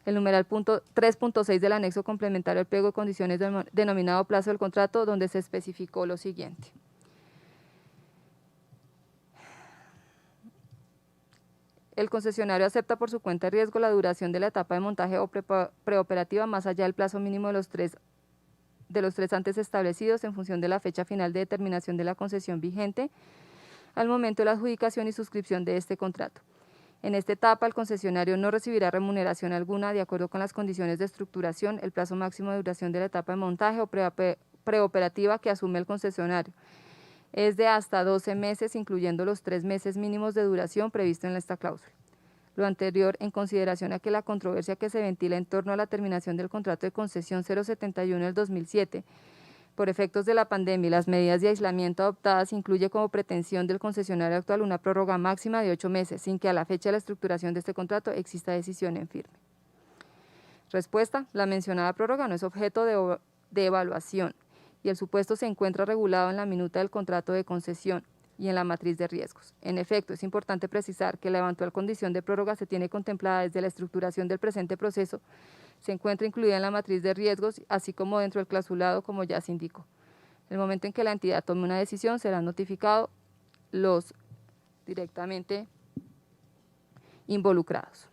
S3: el numeral 3.6 del anexo complementario al pliego de condiciones denominado plazo del contrato, donde se especificó lo siguiente. El concesionario acepta por su cuenta de riesgo la duración de la etapa de montaje o preoperativa más allá del plazo mínimo de los tres antes establecidos en función de la fecha final de determinación de la concesión vigente al momento de la adjudicación y suscripción de este contrato. En esta etapa, el concesionario no recibirá remuneración alguna de acuerdo con las condiciones de estructuración, el plazo máximo de duración de la etapa de montaje o preoperativa que asume el concesionario. Es de hasta 12 meses, incluyendo los 3 meses mínimos de duración previstos en esta cláusula. Lo anterior en consideración a que la controversia que se ventila en torno a la terminación del contrato de concesión 071 del 2007 por efectos de la pandemia y las medidas de aislamiento adoptadas incluye como pretensión del concesionario actual una prórroga máxima de 8 meses, sin que a la fecha de la estructuración de este contrato exista decisión en firme. Respuesta: la mencionada prórroga no es objeto de evaluación y el supuesto se encuentra regulado en la minuta del contrato de concesión y en la matriz de riesgos. En efecto, es importante precisar que la eventual condición de prórroga se tiene contemplada desde la estructuración del presente proceso, se encuentra incluida en la matriz de riesgos, así como dentro del clausulado, como ya se indicó. En el momento en que la entidad tome una decisión, serán notificados los directamente involucrados.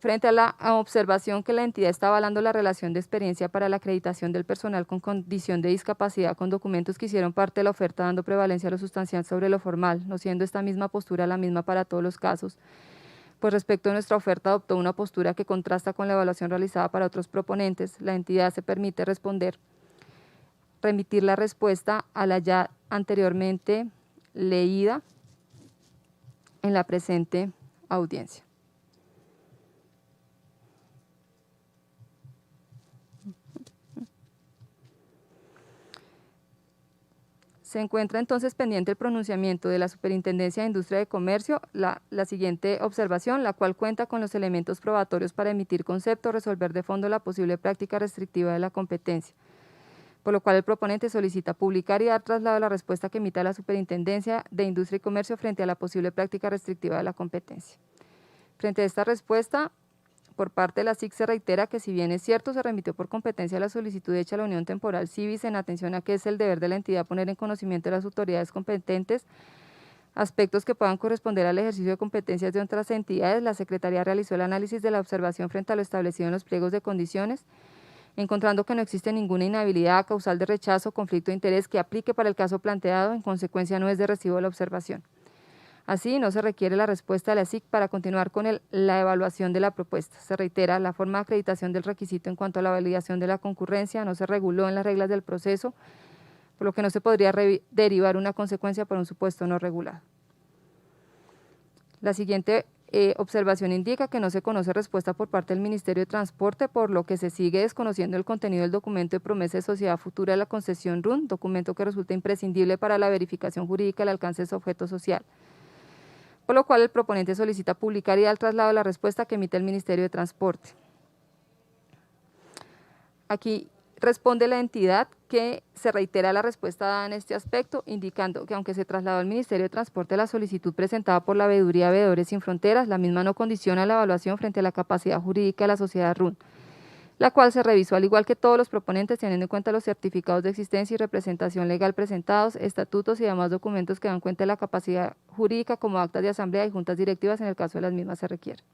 S3: Frente a la observación que la entidad está avalando la relación de experiencia para la acreditación del personal con condición de discapacidad con documentos que hicieron parte de la oferta dando prevalencia a lo sustancial sobre lo formal, no siendo esta misma postura la misma para todos los casos, pues respecto a nuestra oferta adoptó una postura que contrasta con la evaluación realizada para otros proponentes, la entidad se permite remitir la respuesta a la ya anteriormente leída en la presente audiencia. Se encuentra entonces pendiente el pronunciamiento de la Superintendencia de Industria de Comercio, la siguiente observación, la cual cuenta con los elementos probatorios para emitir concepto, resolver de fondo la posible práctica restrictiva de la competencia, por lo cual el proponente solicita publicar y dar traslado a la respuesta que emita la Superintendencia de Industria y Comercio frente a la posible práctica restrictiva de la competencia. Frente a esta respuesta, por parte de la SIC se reitera que si bien es cierto se remitió por competencia la solicitud hecha a la Unión Temporal Civis en atención a que es el deber de la entidad poner en conocimiento de las autoridades competentes aspectos que puedan corresponder al ejercicio de competencias de otras entidades, la Secretaría realizó el análisis de la observación frente a lo establecido en los pliegos de condiciones, encontrando que no existe ninguna inhabilidad, causal de rechazo o conflicto de interés que aplique para el caso planteado, en consecuencia no es de recibo la observación. Así, no se requiere la respuesta de la SIC para continuar con la evaluación de la propuesta. Se reitera, la forma de acreditación del requisito en cuanto a la validación de la concurrencia no se reguló en las reglas del proceso, por lo que no se podría derivar una consecuencia por un supuesto no regulado. La siguiente observación indica que no se conoce respuesta por parte del Ministerio de Transporte, por lo que se sigue desconociendo el contenido del documento de promesa de sociedad futura de la concesión RUN, documento que resulta imprescindible para la verificación jurídica del alcance de su objeto social, por lo cual el proponente solicita publicar y dar traslado a la respuesta que emite el Ministerio de Transporte. Aquí responde la entidad que se reitera la respuesta dada en este aspecto, indicando que aunque se trasladó al Ministerio de Transporte la solicitud presentada por la Veeduría Veedores Sin Fronteras, la misma no condiciona la evaluación frente a la capacidad jurídica de la sociedad RUN, la cual se revisó al igual que todos los proponentes teniendo en cuenta los certificados de existencia y representación legal presentados, estatutos y demás documentos que dan cuenta de la capacidad jurídica como actas de asamblea y juntas directivas en el caso de las mismas se requiere.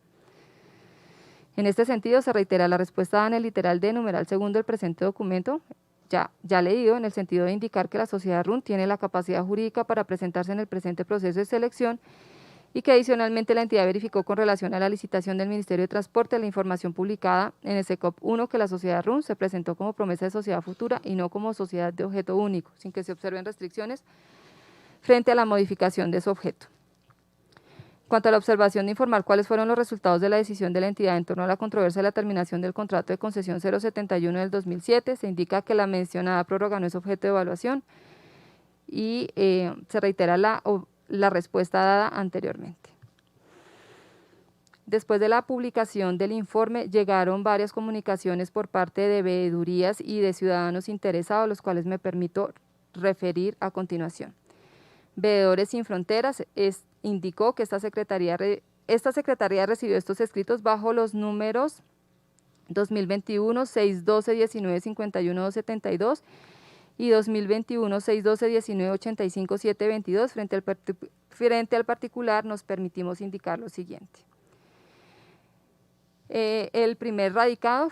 S3: En este sentido, se reitera la respuesta dada en el literal D, numeral segundo del presente documento, ya leído, en el sentido de indicar que la sociedad RUN tiene la capacidad jurídica para presentarse en el presente proceso de selección y que adicionalmente la entidad verificó con relación a la licitación del Ministerio de Transporte la información publicada en el SECOP 1 que la sociedad RUN se presentó como promesa de sociedad futura y no como sociedad de objeto único, sin que se observen restricciones frente a la modificación de su objeto. Cuanto a la observación de informar cuáles fueron los resultados de la decisión de la entidad en torno a la controversia de la terminación del contrato de concesión 071 del 2007, se indica que la mencionada prórroga no es objeto de evaluación y se reitera la respuesta dada anteriormente. Después de la publicación del informe, llegaron varias comunicaciones por parte de veedurías y de ciudadanos interesados, los cuales me permito referir a continuación. Veedores Sin Fronteras indicó que esta secretaría recibió estos escritos bajo los números 2021 612 19 51 272 y 2021 612 19 85 722. Frente al particular nos permitimos indicar lo siguiente. El primer radicado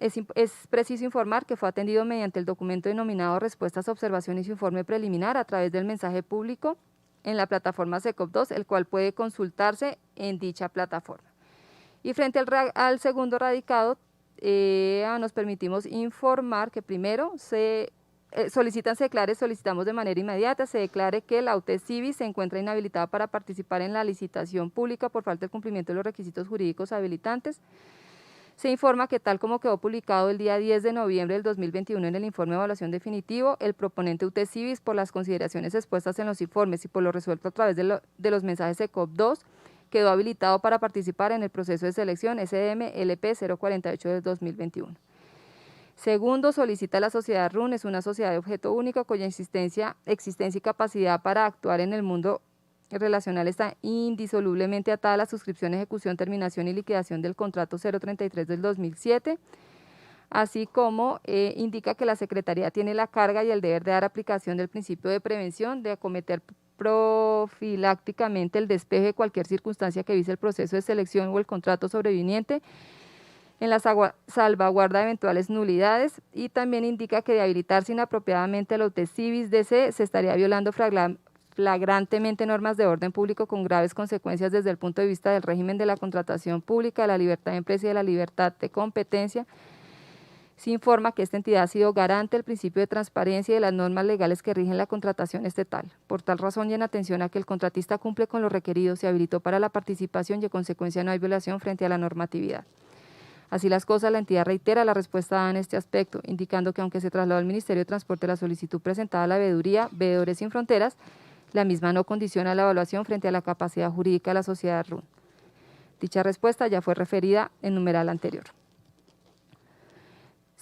S3: es preciso informar que fue atendido mediante el documento denominado Respuestas a Observaciones y Informe Preliminar a través del mensaje público en la plataforma SECOP 2, el cual puede consultarse en dicha plataforma. Y frente al segundo radicado, nos permitimos informar que primero solicitamos de manera inmediata, se declare que la UTE Civis se encuentra inhabilitada para participar en la licitación pública por falta de cumplimiento de los requisitos jurídicos habilitantes. Se informa que tal como quedó publicado el día 10 de noviembre del 2021 en el informe de evaluación definitivo, el proponente UTE Civis, por las consideraciones expuestas en los informes y por lo resuelto a través de los mensajes SECOP 2, quedó habilitado para participar en el proceso de selección SDM-LP 048 del 2021. Segundo, solicita a la sociedad RUN, es una sociedad de objeto único cuya existencia y capacidad para actuar en el mundo relacional está indisolublemente atada a la suscripción, ejecución, terminación y liquidación del contrato 033 del 2007, así como indica que la Secretaría tiene la carga y el deber de dar aplicación del principio de prevención, de acometer profilácticamente el despeje de cualquier circunstancia que vise el proceso de selección o el contrato sobreviniente, en la salvaguarda de eventuales nulidades, y también indica que de habilitarse inapropiadamente la UTE Civis DC se estaría violando flagrantemente normas de orden público con graves consecuencias desde el punto de vista del régimen de la contratación pública, de la libertad de empresa y de la libertad de competencia. Se informa que esta entidad ha sido garante del principio de transparencia y de las normas legales que rigen la contratación estatal. Por tal razón y en atención a que el contratista cumple con lo requerido, se habilitó para la participación y en consecuencia no hay violación frente a la normatividad. Así las cosas, la entidad reitera la respuesta dada en este aspecto, indicando que aunque se trasladó al Ministerio de Transporte la solicitud presentada a la veeduría Veedores Sin Fronteras, la misma no condiciona la evaluación frente a la capacidad jurídica de la sociedad RUN. Dicha respuesta ya fue referida en numeral anterior.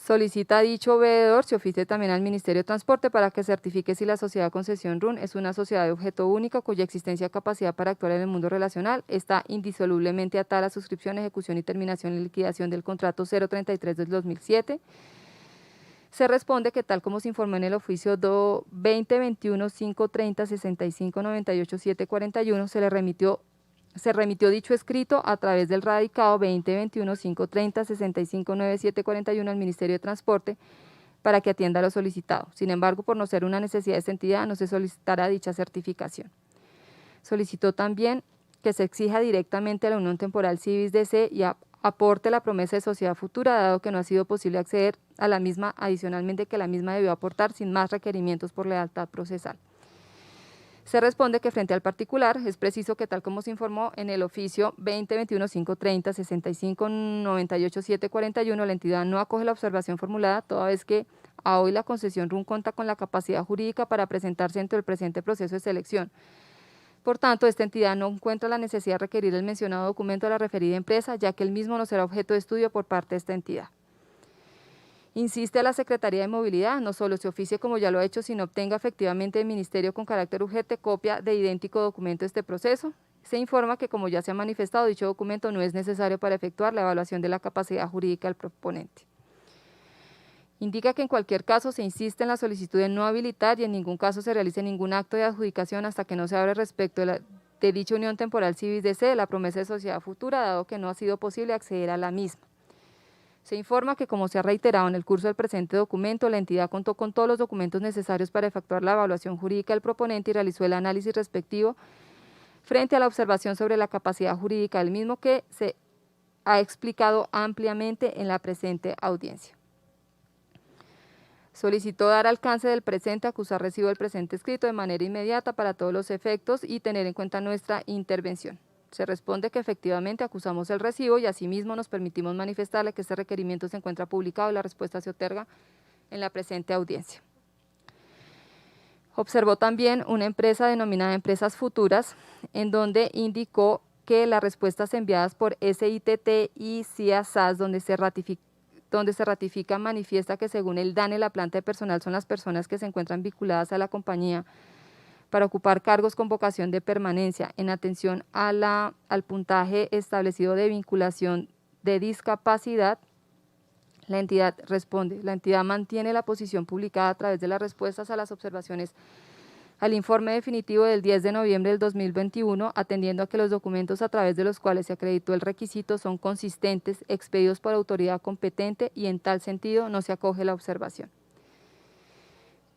S3: Solicita a dicho veedor se oficie también al Ministerio de Transporte para que certifique si la sociedad concesión RUN es una sociedad de objeto único cuya existencia y capacidad para actuar en el mundo relacional está indisolublemente atada a la suscripción, ejecución y terminación y liquidación del contrato 033 del 2007. Se responde que tal como se informó en el oficio 2021-530-6598-741, se remitió dicho escrito a través del radicado 2021-530-659741 al Ministerio de Transporte para que atienda lo solicitado. Sin embargo, por no ser una necesidad de esta entidad, no se solicitará dicha certificación. Solicitó también que se exija directamente a la Unión Temporal Civis DC y aporte la promesa de sociedad futura, dado que no ha sido posible acceder a la misma, adicionalmente que la misma debió aportar sin más requerimientos por lealtad procesal. Se responde que frente al particular es preciso que tal como se informó en el oficio 2021-530-6598-741, la entidad no acoge la observación formulada, toda vez que a hoy la concesión RUN cuenta con la capacidad jurídica para presentarse dentro del presente proceso de selección. Por tanto, esta entidad no encuentra la necesidad de requerir el mencionado documento de la referida empresa, ya que el mismo no será objeto de estudio por parte de esta entidad. Insiste a la Secretaría de Movilidad, no solo se oficie como ya lo ha hecho, sino obtenga efectivamente del Ministerio con carácter urgente copia de idéntico documento de este proceso. Se informa que como ya se ha manifestado, dicho documento no es necesario para efectuar la evaluación de la capacidad jurídica del proponente. Indica que en cualquier caso se insiste en la solicitud de no habilitar y en ningún caso se realice ningún acto de adjudicación hasta que no se hable respecto de dicha Unión Temporal Civis DC de la promesa de sociedad futura, dado que no ha sido posible acceder a la misma. Se informa que, como se ha reiterado en el curso del presente documento, la entidad contó con todos los documentos necesarios para efectuar la evaluación jurídica del proponente y realizó el análisis respectivo frente a la observación sobre la capacidad jurídica del mismo que se ha explicado ampliamente en la presente audiencia. Solicitó dar alcance del presente, acusar recibo del presente escrito de manera inmediata para todos los efectos y tener en cuenta nuestra intervención. Se responde que efectivamente acusamos el recibo y asimismo nos permitimos manifestarle que este requerimiento se encuentra publicado y la respuesta se otorga en la presente audiencia. Observó también una empresa denominada Empresas Futuras, en donde indicó que las respuestas enviadas por SITT y CIA-SAS, donde se ratifica manifiesta que según el DANE la planta de personal son las personas que se encuentran vinculadas a la compañía para ocupar cargos con vocación de permanencia en atención a al puntaje establecido de vinculación de discapacidad. La entidad responde, la entidad mantiene la posición publicada a través de las respuestas a las observaciones al informe definitivo del 10 de noviembre del 2021, atendiendo a que los documentos a través de los cuales se acreditó el requisito son consistentes, expedidos por autoridad competente y en tal sentido no se acoge la observación.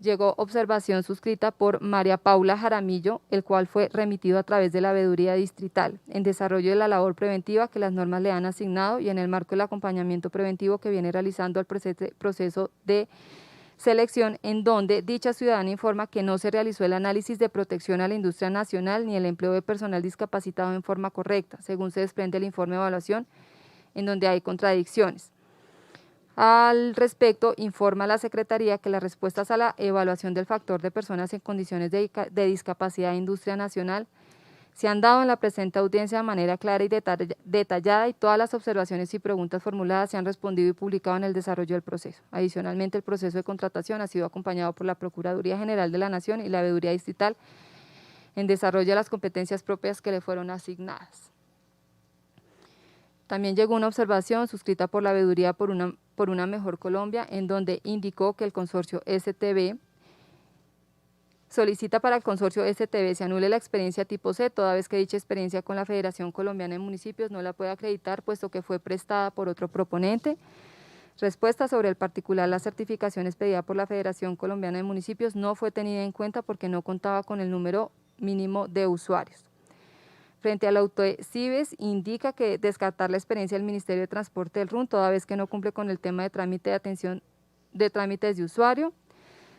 S3: Llegó observación suscrita por María Paula Jaramillo, el cual fue remitido a través de la veeduría distrital, en desarrollo de la labor preventiva que las normas le han asignado y en el marco del acompañamiento preventivo que viene realizando al proceso de selección, en donde dicha ciudadana informa que no se realizó el análisis de protección a la industria nacional ni el empleo de personal discapacitado en forma correcta, según se desprende el informe de evaluación, en donde hay contradicciones. Al respecto, informa la Secretaría que las respuestas a la evaluación del factor de personas en condiciones de discapacidad de industria nacional se han dado en la presente audiencia de manera clara y detallada y todas las observaciones y preguntas formuladas se han respondido y publicado en el desarrollo del proceso. Adicionalmente, el proceso de contratación ha sido acompañado por la Procuraduría General de la Nación y la veeduría distrital en desarrollo de las competencias propias que le fueron asignadas. También llegó una observación suscrita por la veeduría por una Mejor Colombia, en donde indicó que el consorcio STB solicita para el consorcio STB se anule la experiencia tipo C, toda vez que dicha experiencia con la Federación Colombiana de Municipios no la puede acreditar, puesto que fue prestada por otro proponente. Respuesta sobre el particular, la certificación expedida por la Federación Colombiana de Municipios no fue tenida en cuenta porque no contaba con el número mínimo de usuarios. Frente a la UTE-CIBES, indica que descartar la experiencia del Ministerio de Transporte del RUN, toda vez que no cumple con el tema de trámite de atención de trámites de usuario.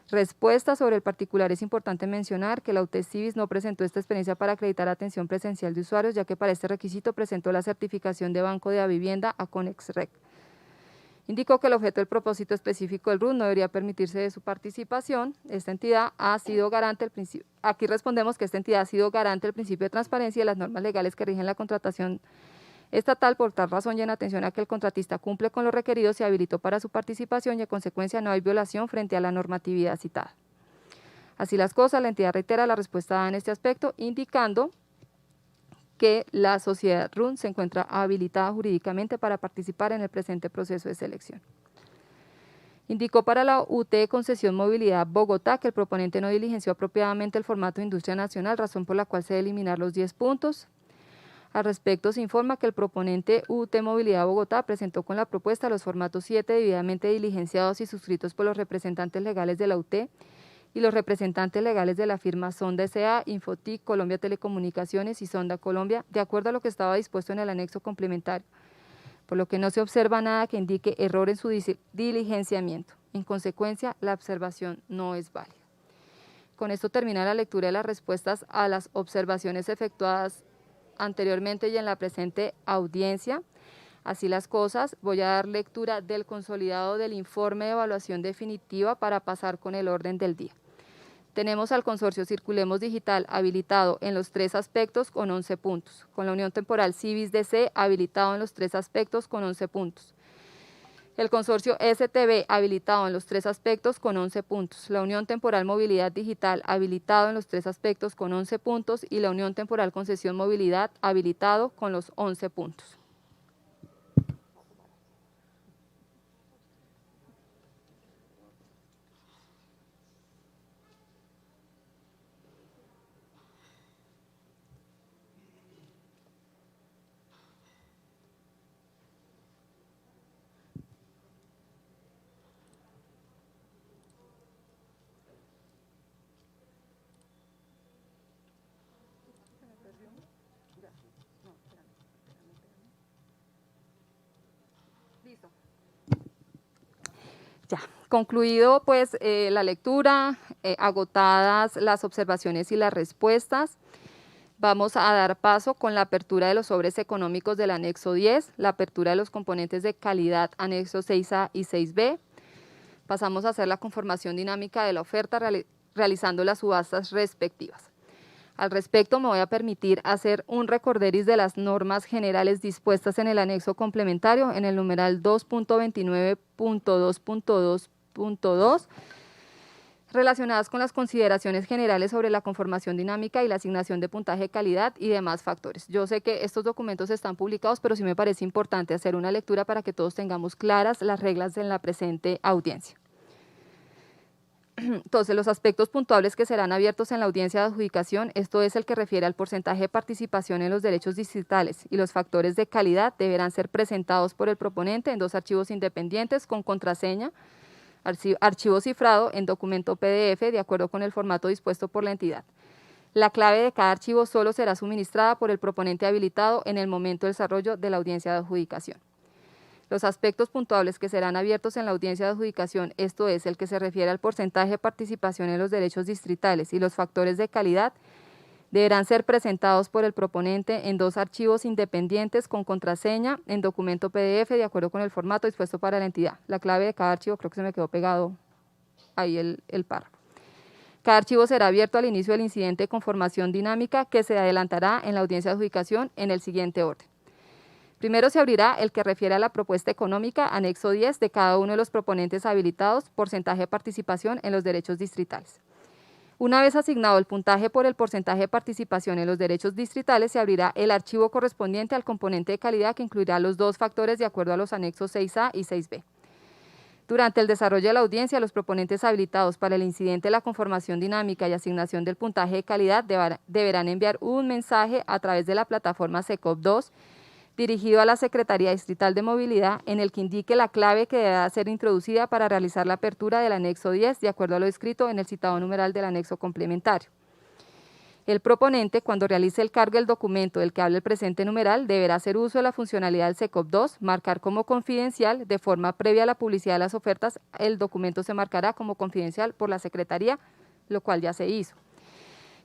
S3: Respuesta sobre el particular, es importante mencionar que la UTE-CIBES no presentó esta experiencia para acreditar atención presencial de usuarios, ya que para este requisito presentó la certificación de Banco de la Vivienda a Conexrec. Indicó que el objeto del propósito específico del RUN no debería permitirse de su participación. Esta entidad ha sido garante del principio, aquí respondemos que esta entidad ha sido garante del principio de transparencia y de las normas legales que rigen la contratación estatal. Por tal razón y en atención a que el contratista cumple con lo requerido, se habilitó para su participación y en consecuencia no hay violación frente a la normatividad citada. Así las cosas, la entidad reitera la respuesta dada en este aspecto, indicando que la sociedad RUN se encuentra habilitada jurídicamente para participar en el presente proceso de selección. Indicó para la UT Concesión Movilidad Bogotá que el proponente no diligenció apropiadamente el formato de industria nacional, razón por la cual se debe eliminar los 10 puntos. Al respecto, se informa que el proponente UT Movilidad Bogotá presentó con la propuesta los formatos 7 debidamente diligenciados y suscritos por los representantes legales de la UT y los representantes legales de la firma Sonda S.A., Infotic, Colombia Telecomunicaciones y Sonda Colombia, de acuerdo a lo que estaba dispuesto en el anexo complementario, por lo que no se observa nada que indique error en su diligenciamiento. En consecuencia, la observación no es válida. Con esto termina la lectura de las respuestas a las observaciones efectuadas anteriormente y en la presente audiencia. Así las cosas, voy a dar lectura del consolidado del informe de evaluación definitiva para pasar con el orden del día. Tenemos al consorcio Circulemos Digital habilitado en los 3 aspectos con 11 puntos, con la Unión Temporal Civis DC habilitado en los 3 aspectos con 11 puntos. El consorcio STB habilitado en los 3 aspectos con 11 puntos, la Unión Temporal Movilidad Digital habilitado en los 3 aspectos con 11 puntos y la Unión Temporal Concesión Movilidad habilitado con los 11 puntos. Ya, concluido pues la lectura, agotadas las observaciones y las respuestas, vamos a dar paso con la apertura de los sobres económicos del anexo 10, la apertura de los componentes de calidad anexo 6A y 6B. Pasamos a hacer la conformación dinámica de la oferta realizando las subastas respectivas. Al respecto, me voy a permitir hacer un recorderis de las normas generales dispuestas en el anexo complementario en el numeral 2.29.2.2.2 relacionadas con las consideraciones generales sobre la conformación dinámica y la asignación de puntaje de calidad y demás factores. Yo sé que estos documentos están publicados, pero sí me parece importante hacer una lectura para que todos tengamos claras las reglas en la presente audiencia. Entonces, los aspectos puntuables que serán abiertos en la audiencia de adjudicación, esto es el que refiere al porcentaje de participación en los derechos distritales y los factores de calidad, deberán ser presentados por el proponente en 2 archivos independientes con contraseña, archivo cifrado en documento PDF de acuerdo con el formato dispuesto por la entidad. La clave de cada archivo solo será suministrada por el proponente habilitado en el momento del desarrollo de la audiencia de adjudicación. Los aspectos puntuables que serán abiertos en la audiencia de adjudicación, esto es, el que se refiere al porcentaje de participación en los derechos distritales y los factores de calidad, deberán ser presentados por el proponente en 2 archivos independientes con contraseña en documento PDF de acuerdo con el formato dispuesto para la entidad. La clave de cada archivo, creo que se me quedó pegado ahí el párrafo. Cada archivo será abierto al inicio del incidente de conformación dinámica que se adelantará en la audiencia de adjudicación en el siguiente orden. Primero se abrirá el que refiere a la propuesta económica, anexo 10, de cada uno de los proponentes habilitados, porcentaje de participación en los derechos distritales. Una vez asignado el puntaje por el porcentaje de participación en los derechos distritales, se abrirá el archivo correspondiente al componente de calidad que incluirá los 2 factores de acuerdo a los anexos 6A y 6B. Durante el desarrollo de la audiencia, los proponentes habilitados para el incidente de la conformación dinámica y asignación del puntaje de calidad deberán enviar un mensaje a través de la plataforma SECOP2 dirigido a la Secretaría Distrital de Movilidad en el que indique la clave que deberá ser introducida para realizar la apertura del anexo 10 de acuerdo a lo escrito en el citado numeral del anexo complementario. El proponente, cuando realice el cargo del documento del que habla el presente numeral, deberá hacer uso de la funcionalidad del SECOP2, marcar como confidencial, de forma previa a la publicidad de las ofertas, el documento se marcará como confidencial por la Secretaría, lo cual ya se hizo.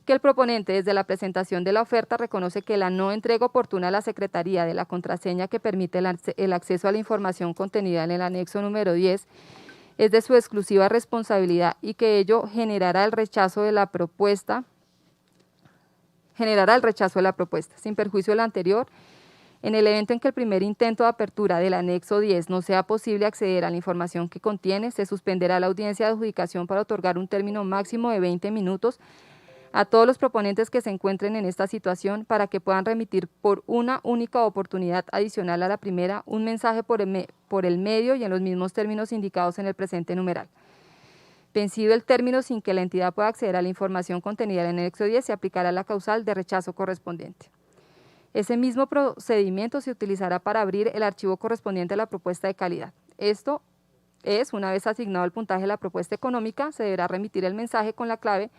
S3: Que el proponente desde la presentación de la oferta reconoce que la no entrega oportuna a la Secretaría de la contraseña que permite el acceso a la información contenida en el anexo número 10 es de su exclusiva responsabilidad y que ello generará el rechazo de la propuesta, sin perjuicio de lo anterior. En el evento en que el primer intento de apertura del anexo 10 no sea posible acceder a la información que contiene, se suspenderá la audiencia de adjudicación para otorgar un término máximo de 20 minutos a todos los proponentes que se encuentren en esta situación para que puedan remitir por una única oportunidad adicional a la primera un mensaje por el medio y en los mismos términos indicados en el presente numeral. Vencido el término sin que la entidad pueda acceder a la información contenida en el anexo 10, se aplicará la causal de rechazo correspondiente. Ese mismo procedimiento se utilizará para abrir el archivo correspondiente a la propuesta de calidad. Esto es, una vez asignado el puntaje de la propuesta económica, se deberá remitir el mensaje con la clave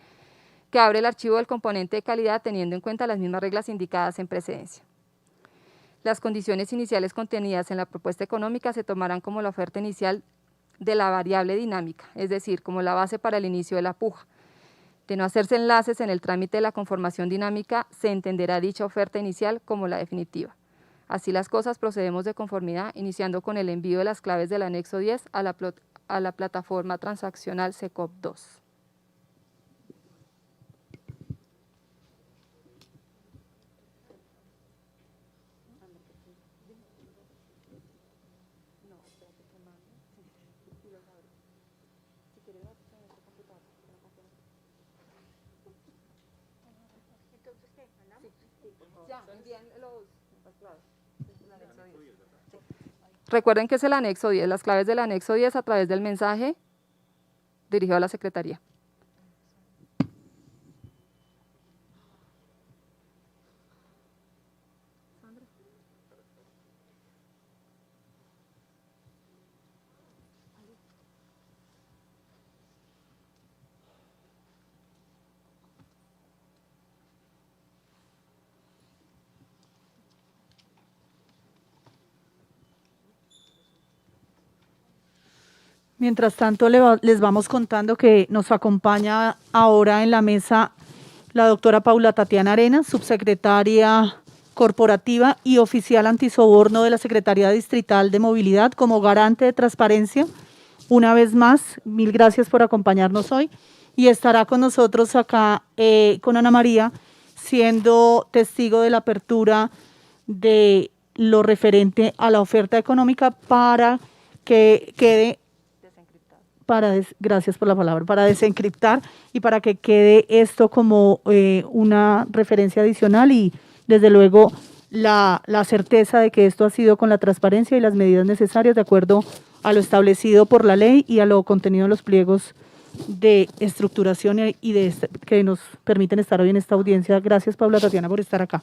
S3: que abre el archivo del componente de calidad teniendo en cuenta las mismas reglas indicadas en precedencia. Las condiciones iniciales contenidas en la propuesta económica se tomarán como la oferta inicial de la variable dinámica, es decir, como la base para el inicio de la puja. De no hacerse enlaces en el trámite de la conformación dinámica, se entenderá dicha oferta inicial como la definitiva. Así las cosas, procedemos de conformidad, iniciando con el envío de las claves del anexo 10 a la plataforma transaccional SECOP2. Recuerden que es el anexo 10, las claves del anexo 10 a través del mensaje dirigido a la Secretaría.
S1: Mientras tanto, les vamos contando que nos acompaña ahora en la mesa la doctora Paula Tatiana Arenas, subsecretaria corporativa y oficial antisoborno de la Secretaría Distrital de Movilidad como garante de transparencia. Una vez más, mil gracias por acompañarnos hoy y estará con nosotros acá con Ana María, siendo testigo de la apertura de lo referente a la oferta económica para que quede gracias por la palabra, para desencriptar y para que quede esto como una referencia adicional y desde luego la certeza de que esto ha sido con la transparencia y las medidas necesarias de acuerdo a lo establecido por la ley y a lo contenido en los pliegos de estructuración y que nos permiten estar hoy en esta audiencia. Gracias, Paula Tatiana, por estar acá.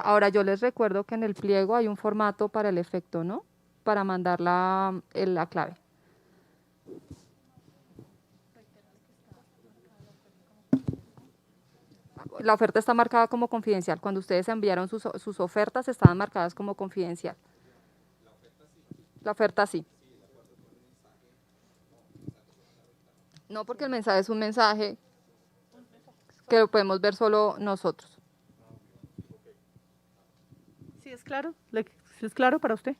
S3: Ahora yo les recuerdo que en el pliego hay un formato para el efecto, ¿no? Para mandar la clave. La oferta está marcada como confidencial. Cuando ustedes enviaron sus ofertas, estaban marcadas como confidencial. La oferta sí. No, porque el mensaje es un mensaje que lo podemos ver solo nosotros.
S1: ¿Sí es claro? ¿Sí es claro para usted?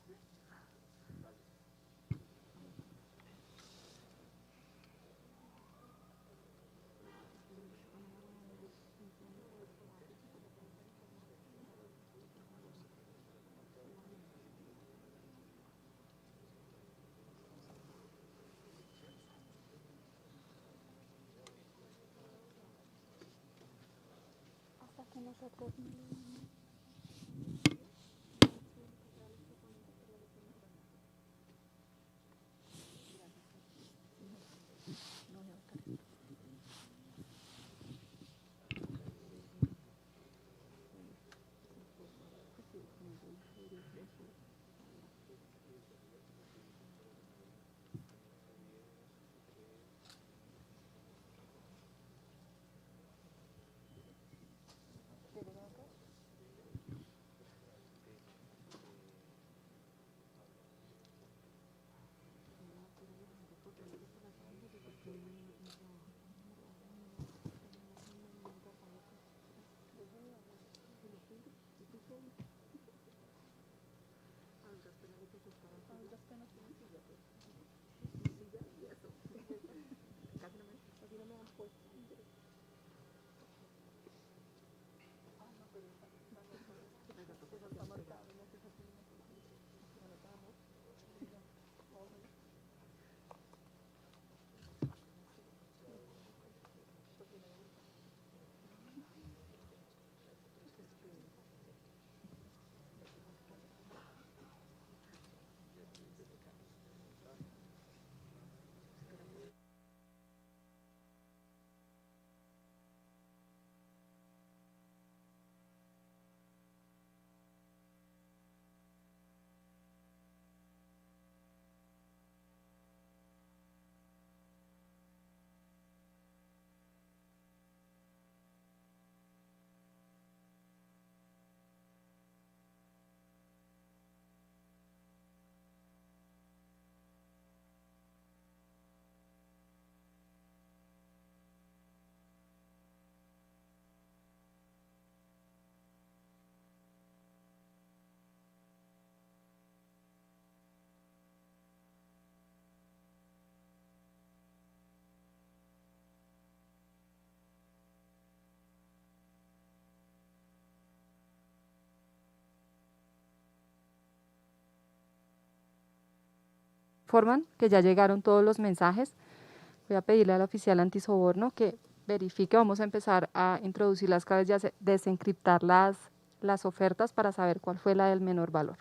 S3: Informan que ya llegaron todos los mensajes. Voy a pedirle al oficial antisoborno que verifique. Vamos a empezar a introducir las claves y a desencriptar las ofertas para saber cuál fue la del menor valor.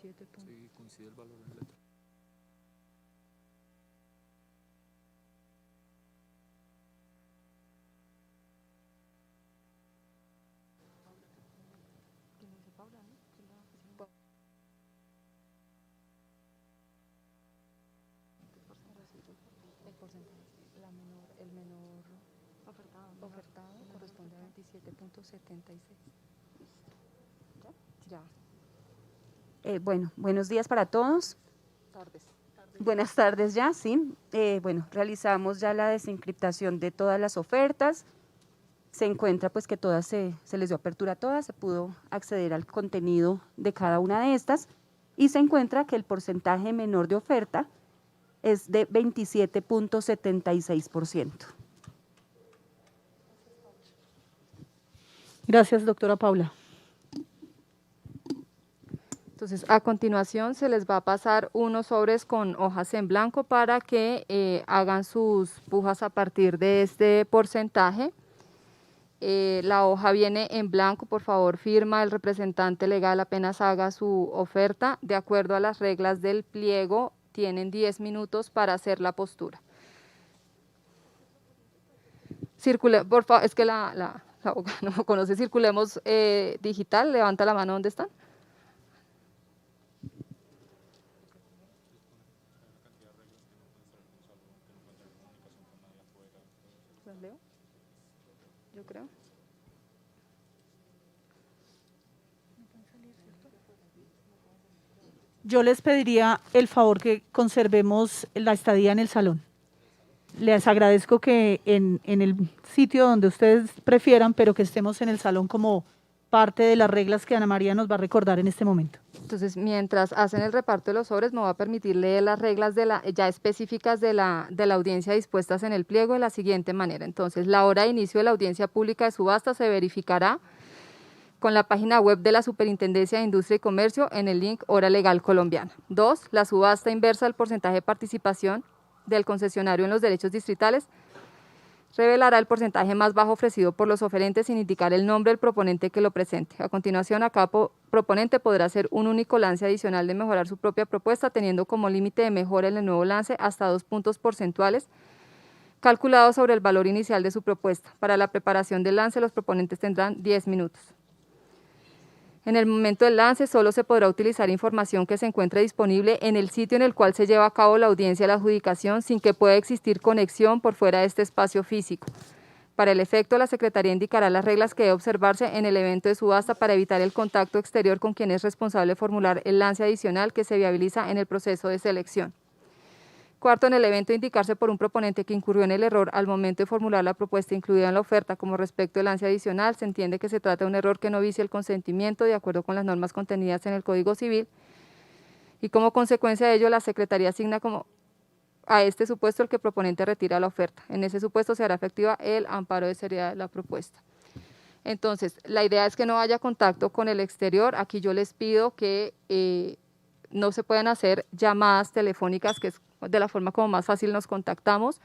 S4: Sí, coincide el valor en letra.
S3: El menor ofertado corresponde a 27.76. Ya.
S5: Bueno, buenos días para todos.
S3: Tardes.
S5: Buenas tardes ya, sí. Bueno, realizamos ya la desencriptación de todas las ofertas. Se encuentra pues que todas se les dio apertura a todas, se pudo acceder al contenido de cada una de estas y se encuentra que el porcentaje menor de oferta es de 27.76%.
S1: Gracias, doctora Paula.
S3: Entonces, a continuación se les va a pasar unos sobres con hojas en blanco para que hagan sus pujas a partir de este porcentaje. La hoja viene en blanco, por favor, firma el representante legal apenas haga su oferta. De acuerdo a las reglas del pliego, tienen 10 minutos para hacer la postura. Circule, por favor, es que la abogada no me conoce, circulemos digital, levanta la mano, ¿dónde están? ¿Las leo? Yo creo.
S1: Yo les pediría el favor que conservemos la estadía en el salón. Les agradezco que en el sitio donde ustedes prefieran, pero que estemos en el salón como parte de las reglas que Ana María nos va a recordar en este momento.
S3: Entonces, mientras hacen el reparto de los sobres, me va a permitir leer las reglas ya específicas de la audiencia dispuestas en el pliego de la siguiente manera. Entonces, la hora de inicio de la audiencia pública de subasta se verificará con la página web de la Superintendencia de Industria y Comercio en el link Hora Legal Colombiana. 2. La subasta inversa del porcentaje de participación del concesionario en los derechos distritales revelará el porcentaje más bajo ofrecido por los oferentes sin indicar el nombre del proponente que lo presente. A continuación, a cada proponente podrá hacer un único lance adicional de mejorar su propia propuesta, teniendo como límite de mejora en el nuevo lance hasta 2 puntos porcentuales calculados sobre el valor inicial de su propuesta. Para la preparación del lance, los proponentes tendrán 10 minutos. En el momento del lance solo se podrá utilizar información que se encuentre disponible en el sitio en el cual se lleva a cabo la audiencia de la adjudicación sin que pueda existir conexión por fuera de este espacio físico. Para el efecto, la Secretaría indicará las reglas que debe observarse en el evento de subasta para evitar el contacto exterior con quien es responsable de formular el lance adicional que se viabiliza en el proceso de selección. 4. En el evento indicarse por un proponente que incurrió en el error al momento de formular la propuesta incluida en la oferta como respecto del lance adicional, se entiende que se trata de un error que no vicia el consentimiento de acuerdo con las normas contenidas en el Código Civil y como consecuencia de ello la Secretaría asigna como a este supuesto el que el proponente retira la oferta. En ese supuesto se hará efectiva el amparo de seriedad de la propuesta. Entonces, la idea es que no haya contacto con el exterior. Aquí yo les pido que no se puedan hacer llamadas telefónicas, que es de la forma como más fácil nos contactamos.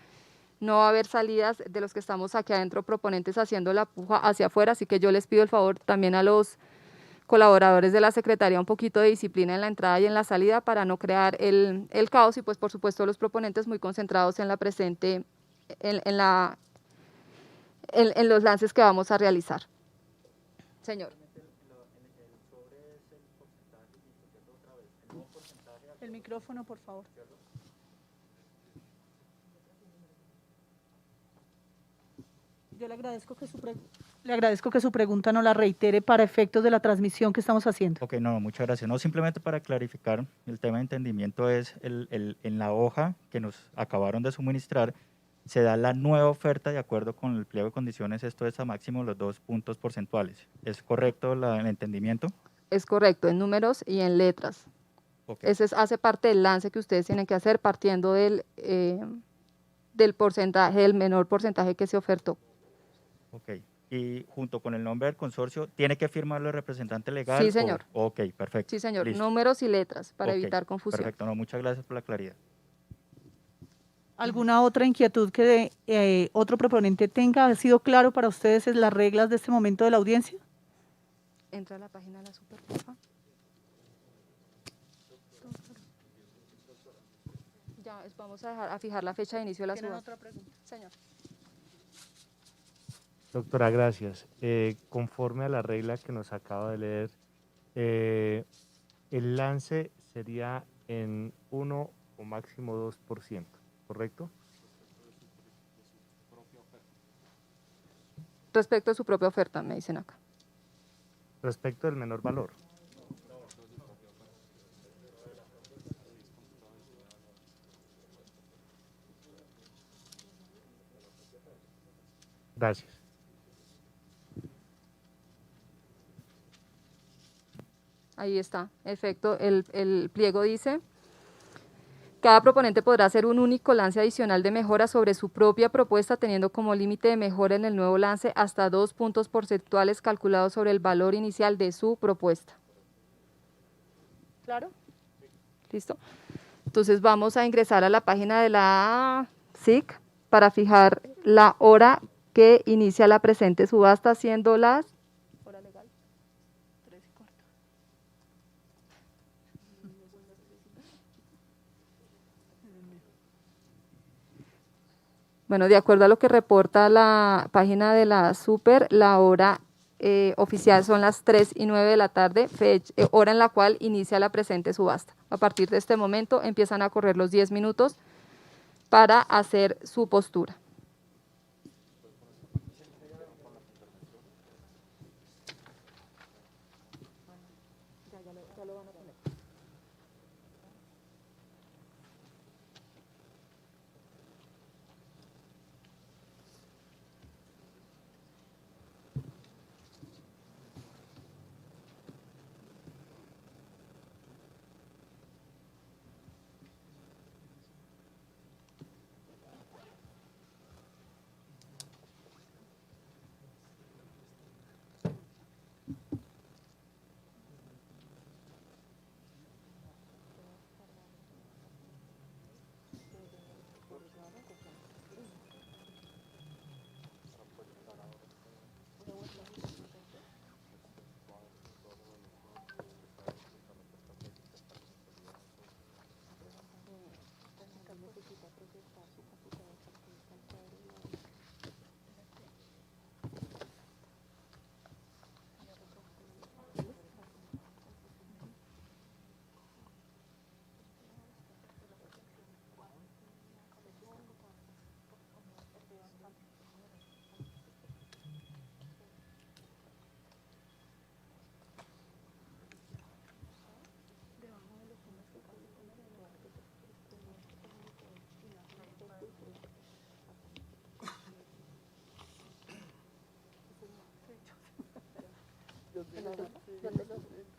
S3: No va a haber salidas de los que estamos aquí adentro proponentes haciendo la puja hacia afuera, así que yo les pido el favor también a los colaboradores de la Secretaría un poquito de disciplina en la entrada y en la salida para no crear el caos y pues por supuesto los proponentes muy concentrados en la presente, en los lances que vamos a realizar. Señor.
S1: El micrófono, por favor. Yo le agradezco que su pregunta no la reitere para efectos de la transmisión que estamos haciendo.
S6: Ok, no, muchas gracias. No, simplemente para clarificar, el tema de entendimiento es en la hoja que nos acabaron de suministrar, se da la nueva oferta de acuerdo con el pliego de condiciones, esto es a máximo los 2 puntos porcentuales. ¿Es correcto el entendimiento?
S3: Es correcto, en números y en letras.
S6: Okay.
S3: Ese hace parte del lance que ustedes tienen que hacer partiendo del porcentaje, del menor porcentaje que se ofertó.
S6: Ok, y junto con el nombre del consorcio, ¿tiene que firmarlo el representante legal?
S3: Sí, señor.
S6: Ok, perfecto.
S3: Sí, señor,
S6: Listo.
S3: números y letras para
S6: Okay,
S3: evitar confusión.
S6: Perfecto, no, muchas gracias por la claridad.
S1: ¿Alguna otra inquietud que otro proponente tenga? ¿Ha sido claro para ustedes las reglas de este momento de la audiencia?
S3: Entra a la página de la Super, por favor. vamos a fijar la fecha de inicio de la
S1: ¿Tienen
S3: subasta.
S1: otra pregunta?
S3: Señor.
S7: Doctora, gracias. Conforme a la regla que nos acaba de leer, el lance sería en 1 o máximo 2%, ¿correcto?
S3: Respecto a su propia oferta, me dicen acá.
S7: Respecto del menor valor. Gracias.
S3: Ahí está, efecto, el pliego dice, cada proponente podrá hacer un único lance adicional de mejora sobre su propia propuesta, teniendo como límite de mejora en el nuevo lance hasta 2 puntos porcentuales calculados sobre el valor inicial de su propuesta.
S1: ¿Claro?
S3: ¿Listo? Entonces vamos a ingresar a la página de la SIC para fijar la hora que inicia la presente subasta, siendo las... ¿Hora legal?
S1: 3:15.
S3: Bueno, de acuerdo a lo que reporta la página de la Super, la hora oficial son las 3:09 de la tarde, hora en la cual inicia la presente subasta. A partir de este momento empiezan a correr los 10 minutos para hacer su postura.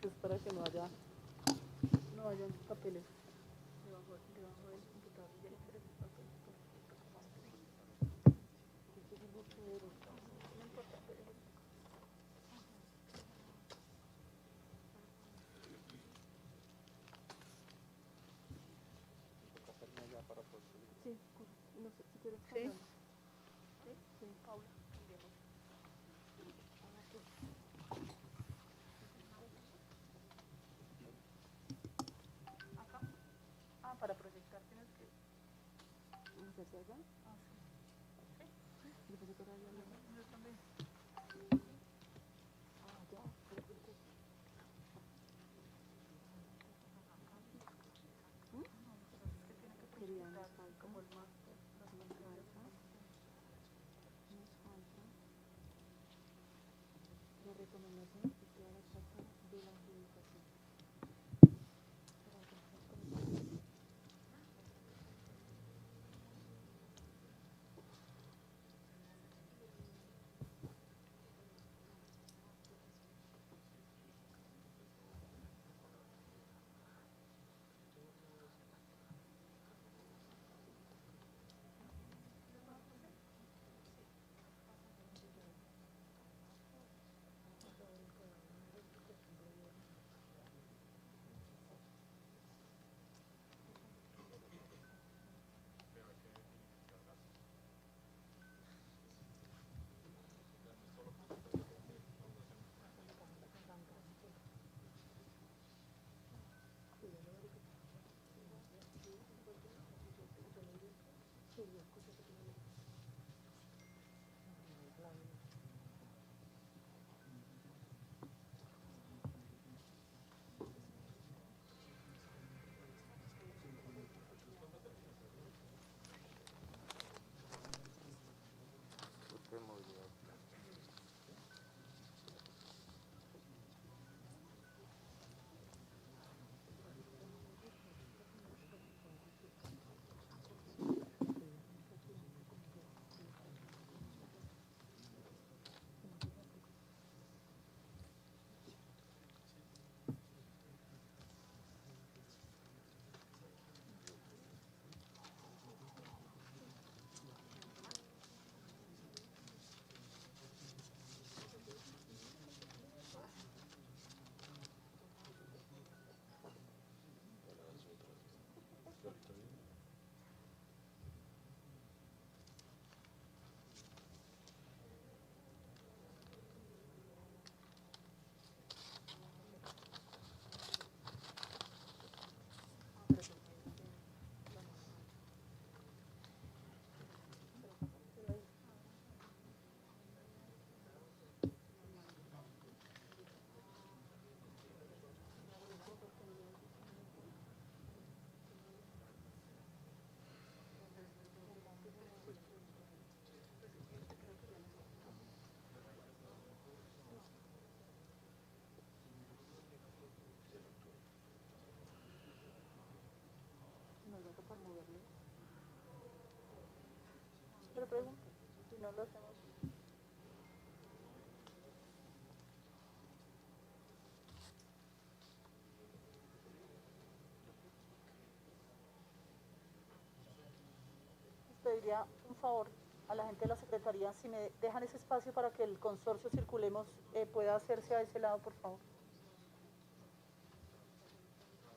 S1: Es para que no haya papeles debajo del computador. Sí. Para proyectar tienes que... Yo también. Como el máster, hacer preguntas. Si no lo hacemos. Les pediría un favor a la gente de la Secretaría, si me dejan ese espacio para que el consorcio Circulemos pueda hacerse a ese lado, por favor.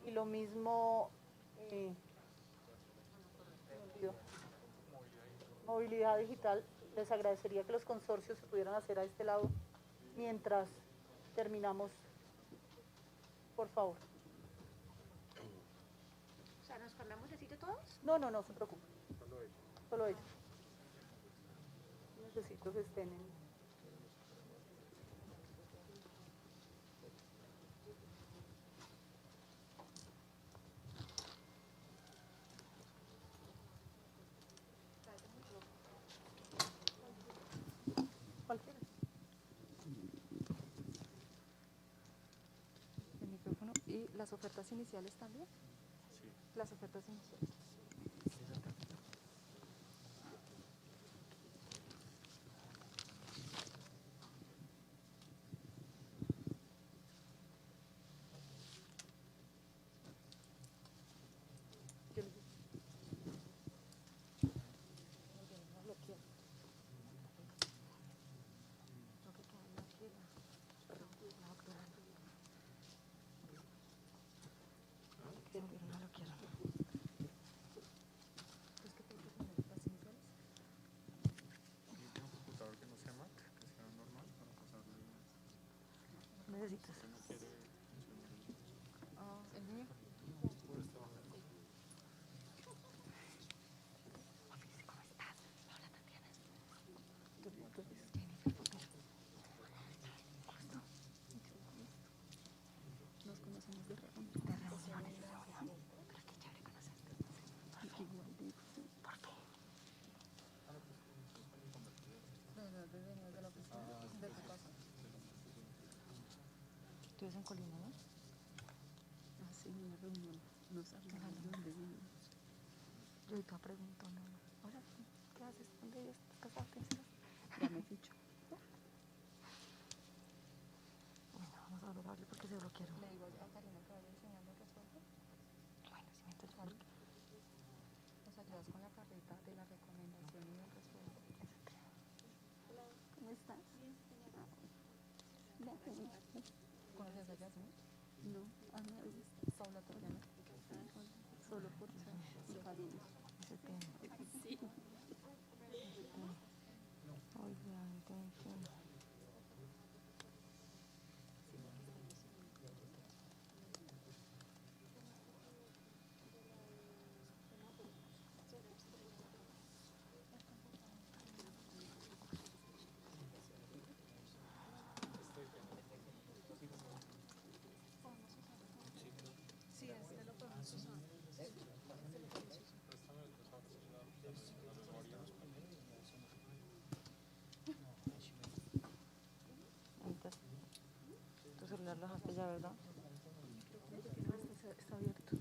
S1: Y lo mismo, se me olvidó. Movilidad digital, les agradecería que los consorcios se pudieran hacer a este lado mientras terminamos, por favor.
S2: O sea, ¿nos cambiamos de sitio todos?
S1: No, no, no se preocupen. Solo ellos. Necesito que estén en... Cualquiera.
S3: El micrófono y las ofertas iniciales también.
S4: Sí.
S3: Las ofertas iniciales.
S4: ¿Y tiene un computador que no sea Mac, que sea normal para pasarle?
S1: Necesitas.
S4: ¿Usted no quiere mencionar el
S3: El mío.
S4: por esta baja?
S5: Nos conocemos de reuniones.
S3: De la oficina, de tu casa.
S1: Tú eres en Colima, ¿no?
S5: Hace una reunión. Nos hablamos de dónde vivimos.
S1: Yo ahorita pregunto, no. Hola, ¿qué haces? ¿Dónde vives? ¿Estás casada?
S5: Ya me ficho.
S1: Bueno, vamos a hablarle porque se bloquearon.
S3: Le digo a Karina que vaya enseñando el resuelto.
S1: Bueno, si me interesa.
S3: ¿Vale? Nos ayudas con la carreta de la recomendación y el resuelto.
S5: ¿Cómo estás?
S3: ¿Conoces a Yasmin?
S5: No, a nadie.
S3: Paula Tatiana.
S5: Solo por chat y Karina.
S1: Ese tema.
S5: Sí.
S1: Obviamente, tu celular lo dejaste ya, ¿verdad? Está abierto.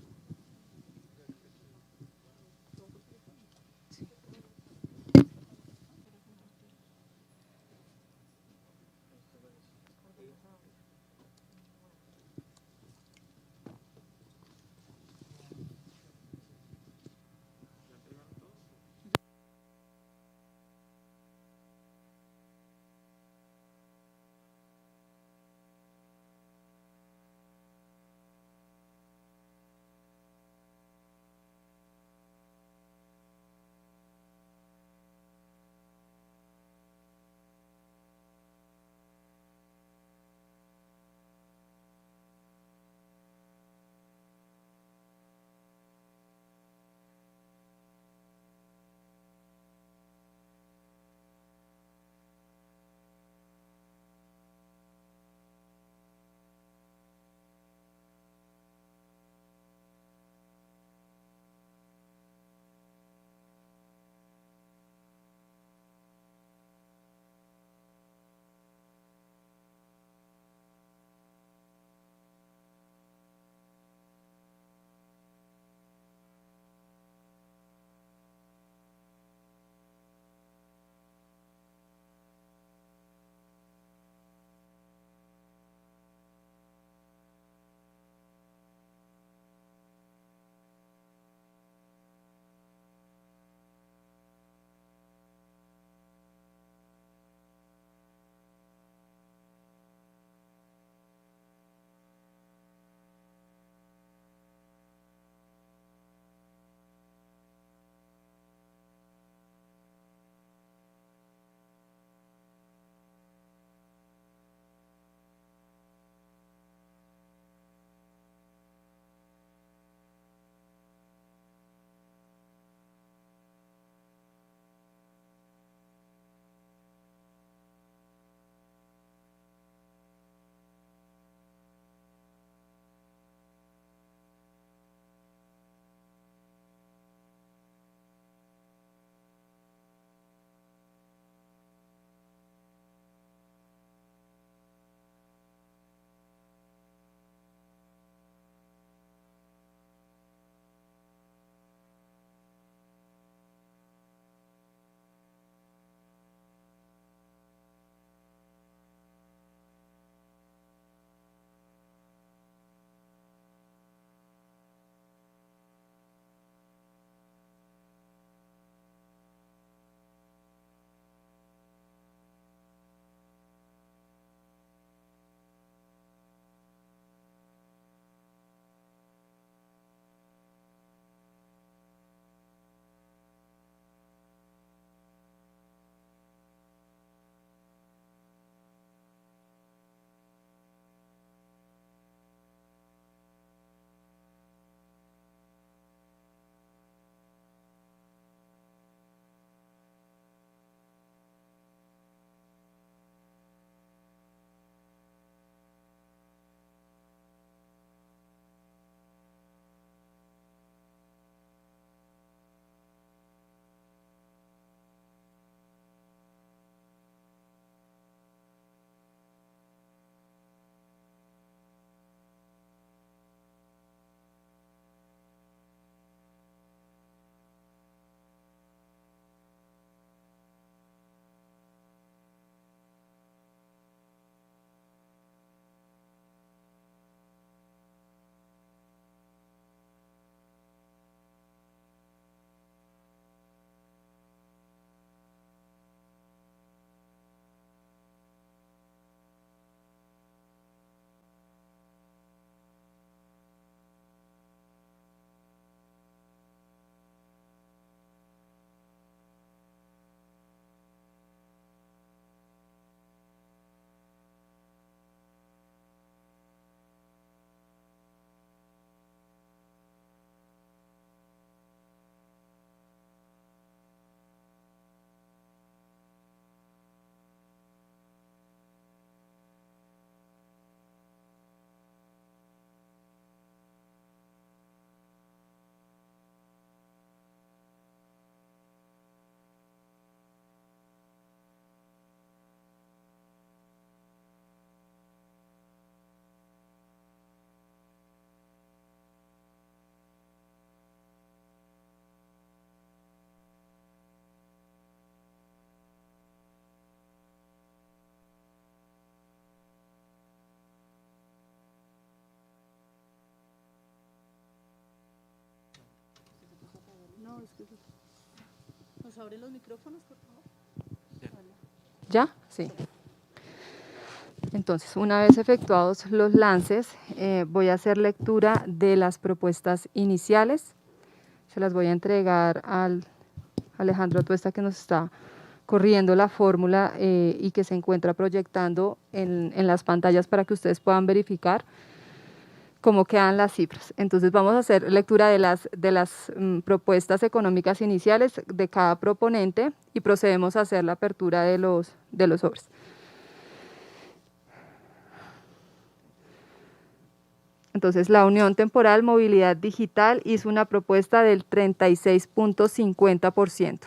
S1: ¿Nos abren los micrófonos, por favor?
S3: ¿Ya? Sí. Entonces, una vez efectuados los lances, voy a hacer lectura de las propuestas iniciales. Se las voy a entregar al Alejandro Tuesta, que nos está corriendo la fórmula y que se encuentra proyectando en las pantallas para que ustedes puedan verificar cómo quedan las cifras. Entonces vamos a hacer lectura de las propuestas económicas iniciales de cada proponente y procedemos a hacer la apertura de los sobres. Entonces, la Unión Temporal Movilidad Digital hizo una propuesta del 36.50%.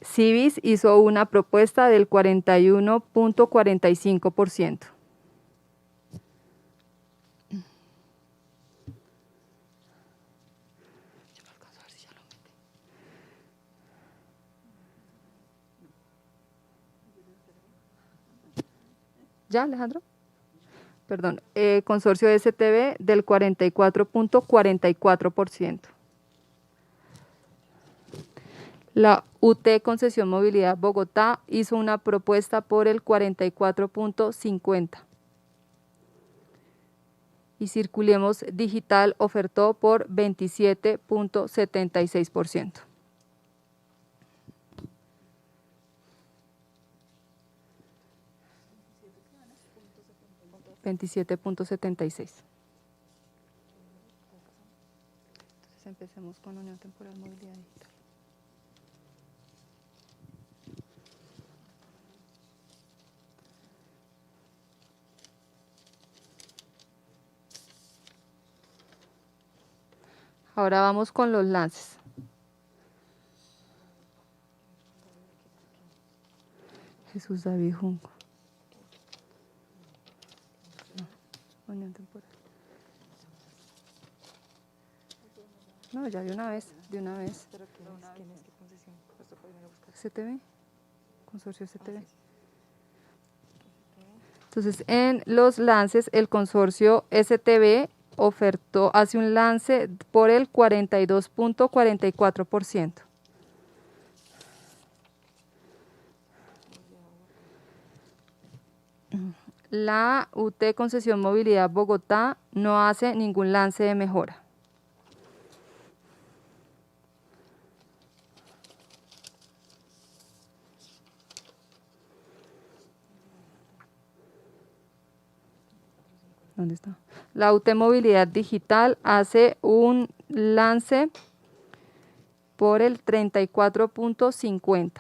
S3: Civis hizo una propuesta del 41.45%. ¿Ya, Alejandro? Perdón, Consorcio STB del 44.44%. La UT Concesión Movilidad Bogotá hizo una propuesta por el 44.50%. Y Circulemos Digital ofertó por 27.76%. $27.76. Entonces empecemos con Unión Temporal Movilidad Digital. Ahora vamos con los lances. Jesús David Junco. No, Unión Temporal. No, ya de una vez. STB, Consorcio STB. Entonces, en los lances, el Consorcio STB hace un lance por el 42.44%. La UT Concesión Movilidad Bogotá no hace ningún lance de mejora. ¿Dónde está? La UT Movilidad Digital hace un lance por el 34.50%.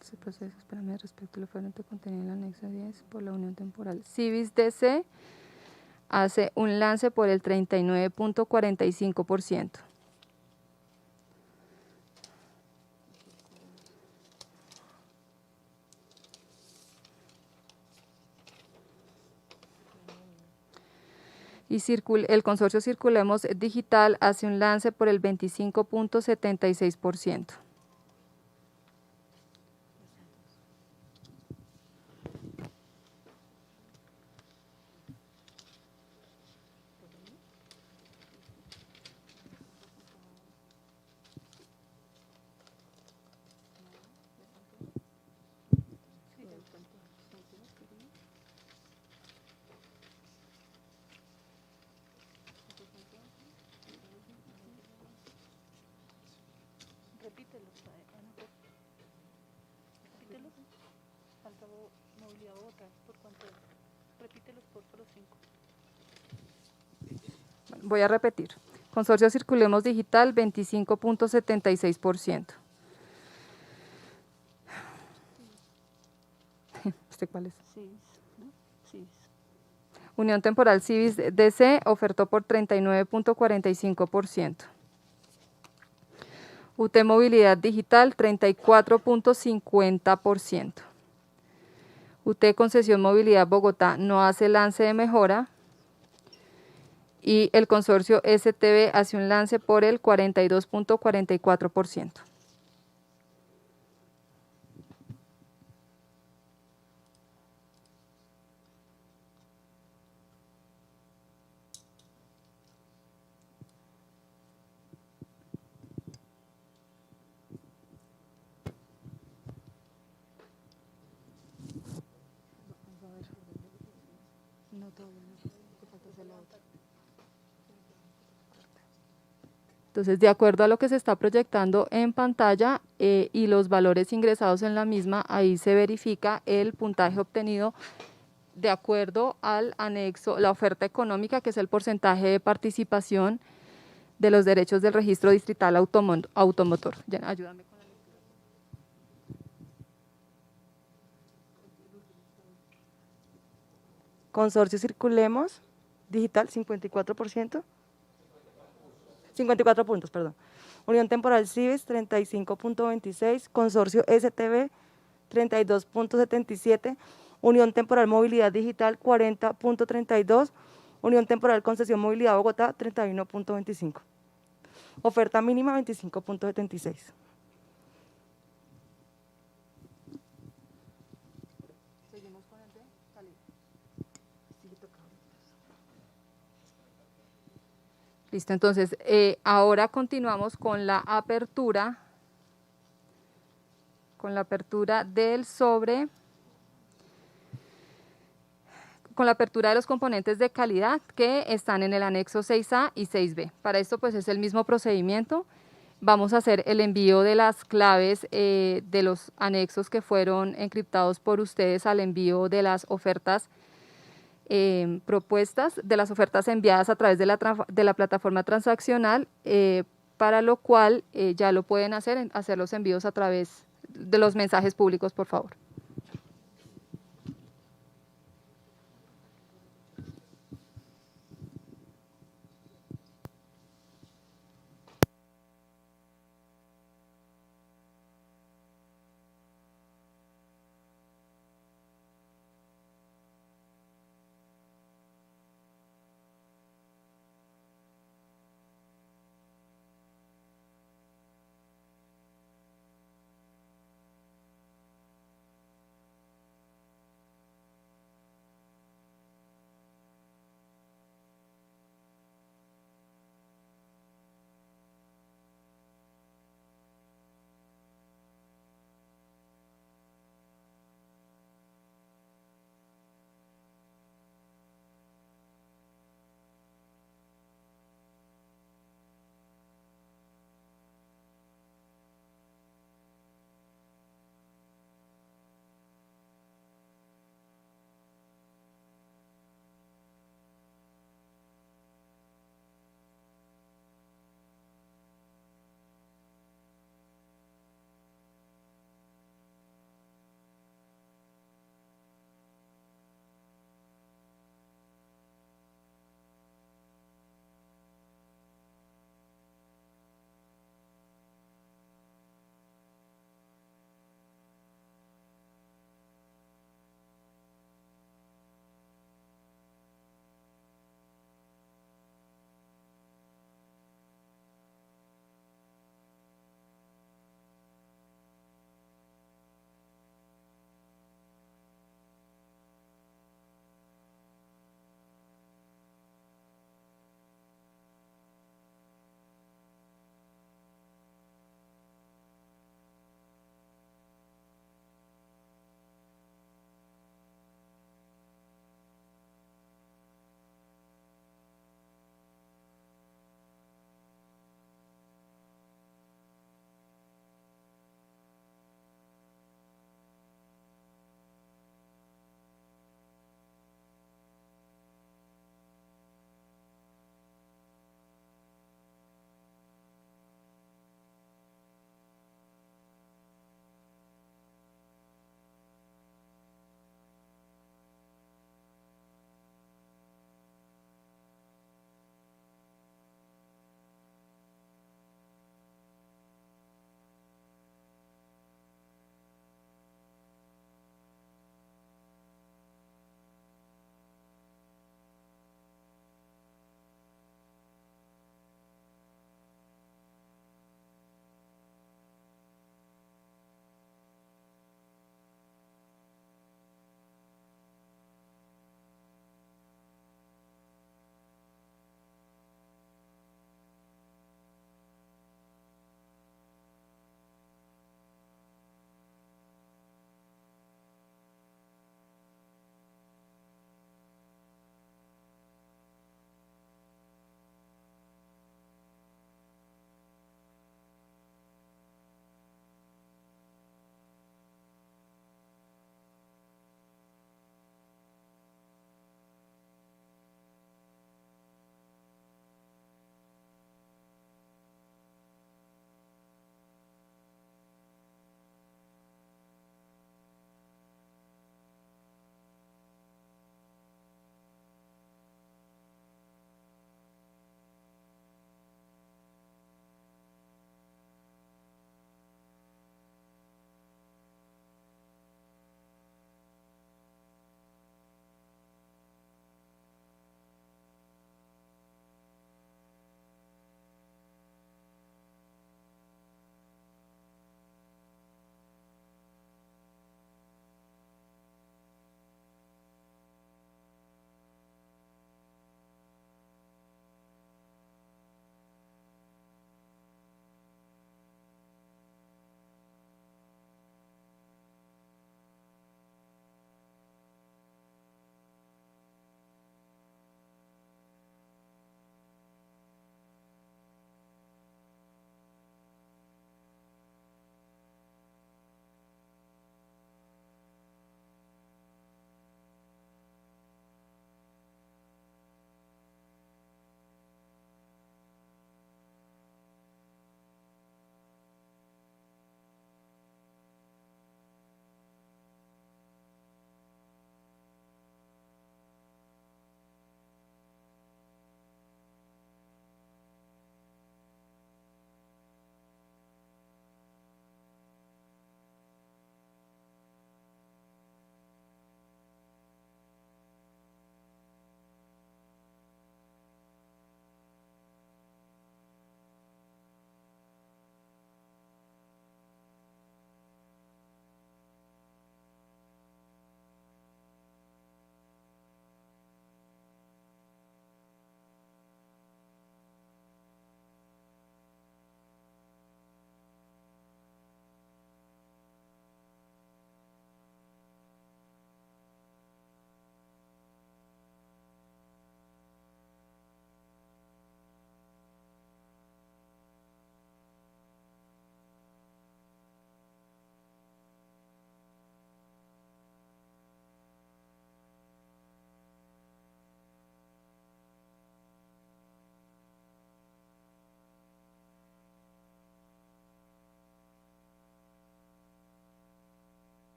S3: Ese proceso, espérame, respecto a lo fuente contenido en el anexo 10 por la Unión Temporal. Civis DC hace un lance por el 39.45%. Y el Consorcio Circulemos Digital hace un lance por el 25.76%.
S1: Repítelos, repítelos. Falta Movilidad Bogotá, ¿por cuánto? Repítelos por los 5.
S3: Voy a repetir. Consorcio Circulemos Digital, 25.76%. ¿Este cuál es?
S1: Sí.
S3: Unión Temporal Civis DC ofertó por 39.45%. UT Movilidad Digital, 34.50%. UT Concesión Movilidad Bogotá no hace lance de mejora. y el consorcio STB hace un lance por el 42.44%. Entonces, de acuerdo a lo que se está proyectando en pantalla y los valores ingresados en la misma, ahí se verifica el puntaje obtenido de acuerdo al anexo, la oferta económica, que es el porcentaje de participación de los derechos del registro distrital automotor. Ya, ayúdame con la lectura.
S8: Consorcio Circulemos Digital, 54%. 54 puntos, perdón. Unión Temporal Civis, 35.26. Consorcio STB, 32.77. Unión Temporal Movilidad Digital, 40.32. Unión Temporal Concesión Movilidad Bogotá, 31.25. Oferta mínima, 25.76.
S3: Listo, entonces ahora continuamos con la apertura del sobre, con la apertura de los componentes de calidad que están en el anexo 6A y 6B. Para esto pues es el mismo procedimiento. Vamos a hacer el envío de las claves de los anexos que fueron encriptados por ustedes al envío de las ofertas propuestas, de las ofertas enviadas a través de la plataforma transaccional, para lo cual ya lo pueden hacer los envíos a través de los mensajes públicos, por favor.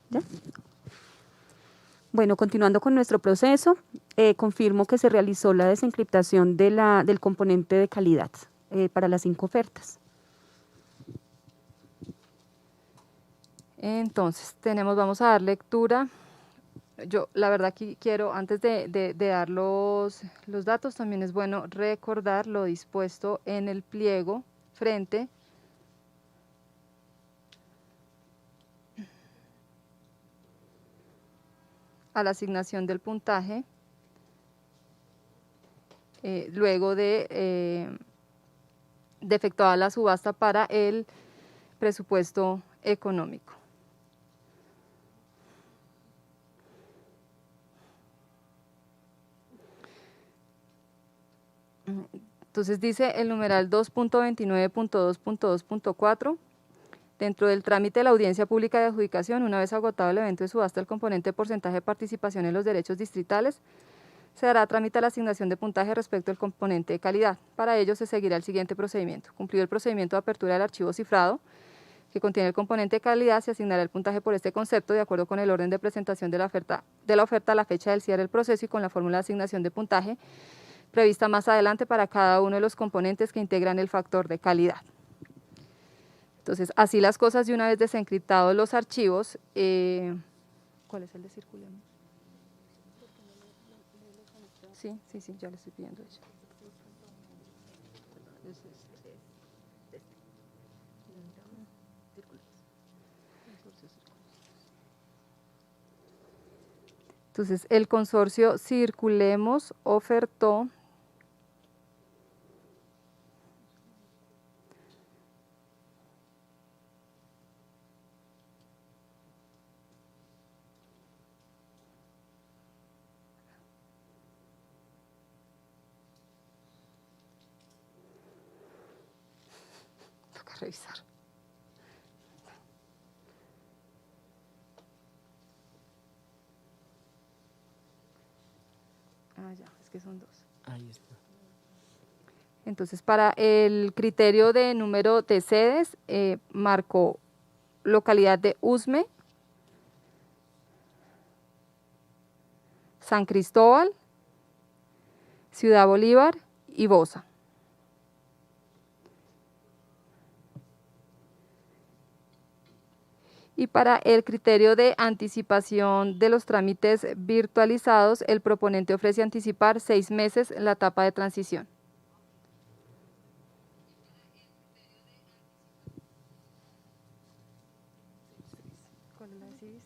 S5: ¿Ya? Bueno, continuando con nuestro proceso, confirmo que se realizó la desencriptación del componente de calidad para las 5 ofertas.
S3: Entonces, vamos a dar lectura. Yo, la verdad, aquí quiero, antes de dar los datos, también es bueno recordar lo dispuesto en el pliego frente a la asignación del puntaje luego de efectuada la subasta para el presupuesto económico. Entonces dice el numeral 2.29.2.2.4, dentro del trámite de la audiencia pública de adjudicación, una vez agotado el evento de subasta, el componente porcentaje de participación en los derechos distritales, se dará trámite a la asignación de puntaje respecto al componente de calidad. Para ello se seguirá el siguiente procedimiento. Cumplido el procedimiento de apertura del archivo cifrado, que contiene el componente de calidad, se asignará el puntaje por este concepto de acuerdo con el orden de presentación de la oferta a la fecha del cierre del proceso y con la fórmula de asignación de puntaje prevista más adelante para cada uno de los componentes que integran el factor de calidad. Entonces, así las cosas, de una vez desencriptados los archivos, ¿cuál es el de circulemos? Sí, ya le estoy pidiendo eso. Entonces, el consorcio Circulemos ofertó toca revisar. Ya, es que son 2.
S9: Ahí está.
S3: Entonces, para el criterio de número de sedes, marcó localidad de Usme, San Cristóbal, Ciudad Bolívar y Bosa. Y para el criterio de anticipación de los trámites virtualizados, el proponente ofrece anticipar 6 meses la etapa de transición. ¿Cuál es la de Civis?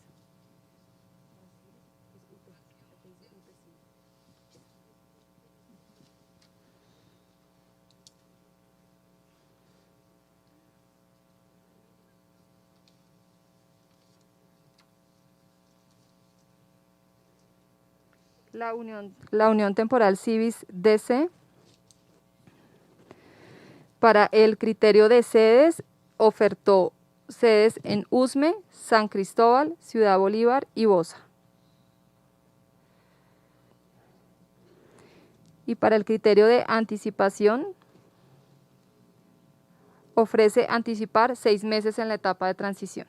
S3: La Unión Temporal Civis DC, para el criterio de sedes, ofertó sedes en Usme, San Cristóbal, Ciudad Bolívar y Bosa. Y para el criterio de anticipación, ofrece anticipar 6 meses en la etapa de transición.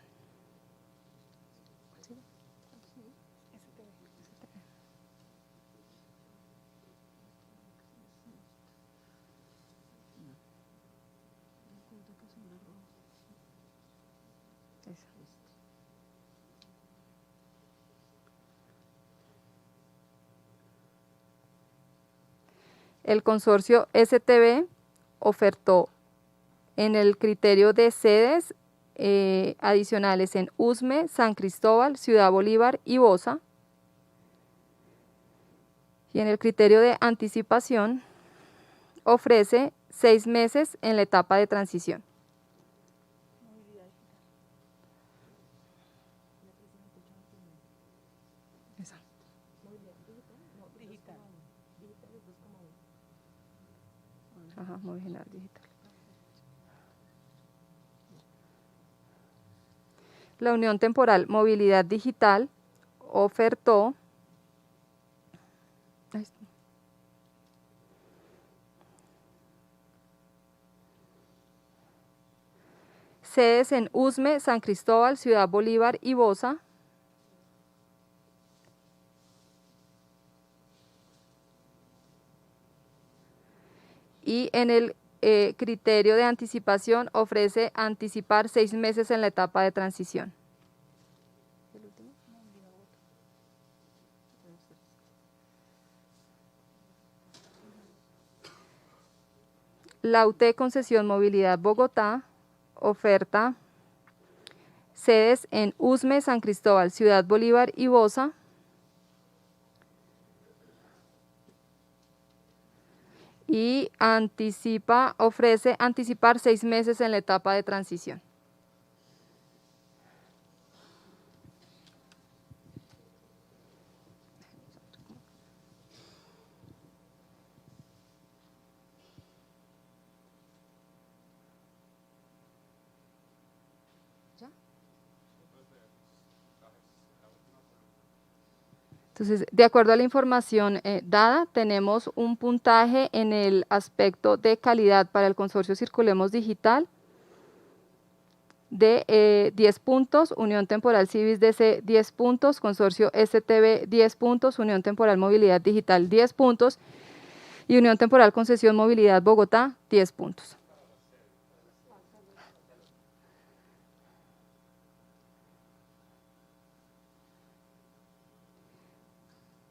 S3: El consorcio STB ofertó en el criterio de sedes adicionales en Usme, San Cristóbal, Ciudad Bolívar y Bosa. Y en el criterio de anticipación ofrece 6 meses en la etapa de transición. Ajá, movilidad digital. La Unión Temporal Movilidad Digital ofertó sedes en Usme, San Cristóbal, Ciudad Bolívar y Bosa, y en el criterio de anticipación ofrece anticipar 6 meses en la etapa de transición. La UT Concesión Movilidad Bogotá oferta sedes en Usme, San Cristóbal, Ciudad Bolívar y Bosa. Y ofrece anticipar 6 meses en la etapa de transición. Entonces, de acuerdo a la información dada, tenemos un puntaje en el aspecto de calidad para el consorcio Circulemos Digital de 10 puntos, Unión Temporal Civis DC 10 puntos, Consorcio STB 10 puntos, Unión Temporal Movilidad Digital 10 puntos y Unión Temporal Concesión Movilidad Bogotá 10 puntos.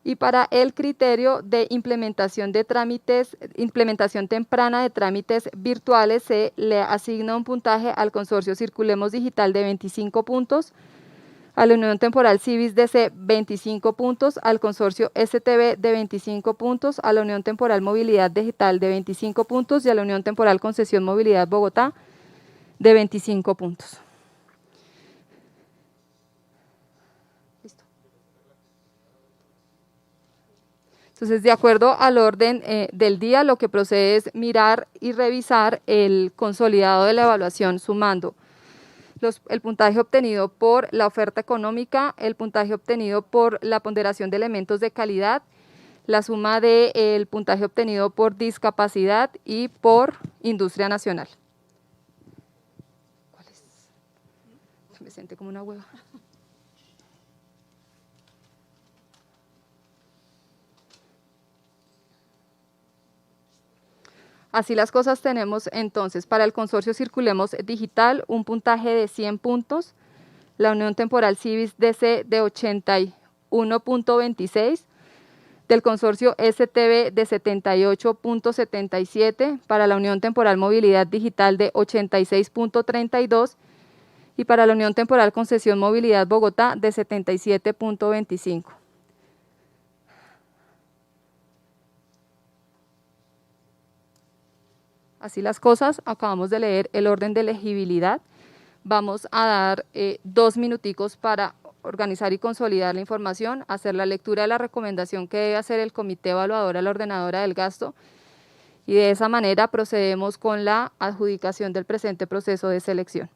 S3: Y para el criterio de implementación temprana de trámites virtuales, se le asigna un puntaje al consorcio Circulemos Digital de 25 puntos, a la Unión Temporal Civis DC 25 puntos, al consorcio STB de 25 puntos, a la Unión Temporal Movilidad Digital de 25 puntos y a la Unión Temporal Concesión Movilidad Bogotá de 25 puntos. Entonces, de acuerdo al orden del día, lo que procede es mirar y revisar el consolidado de la evaluación sumando el puntaje obtenido por la oferta económica, el puntaje obtenido por la ponderación de elementos de calidad, la suma del puntaje obtenido por discapacidad y por industria nacional. ¿Cuál es? Me senté como una hueva. Así las cosas, tenemos entonces para el consorcio Circulemos Digital un puntaje de 100 puntos, la Unión Temporal Civis DC de 81.26, del consorcio STB de 78.77, para la Unión Temporal Movilidad Digital de 86.32 y para la Unión Temporal Concesión Movilidad Bogotá de 77.25. Así las cosas, acabamos de leer el orden de elegibilidad. Vamos a dar 2 minuticos para organizar y consolidar la información, hacer la lectura de la recomendación que debe hacer el comité evaluador a la ordenadora del gasto y de esa manera procedemos con la adjudicación del presente proceso de selección.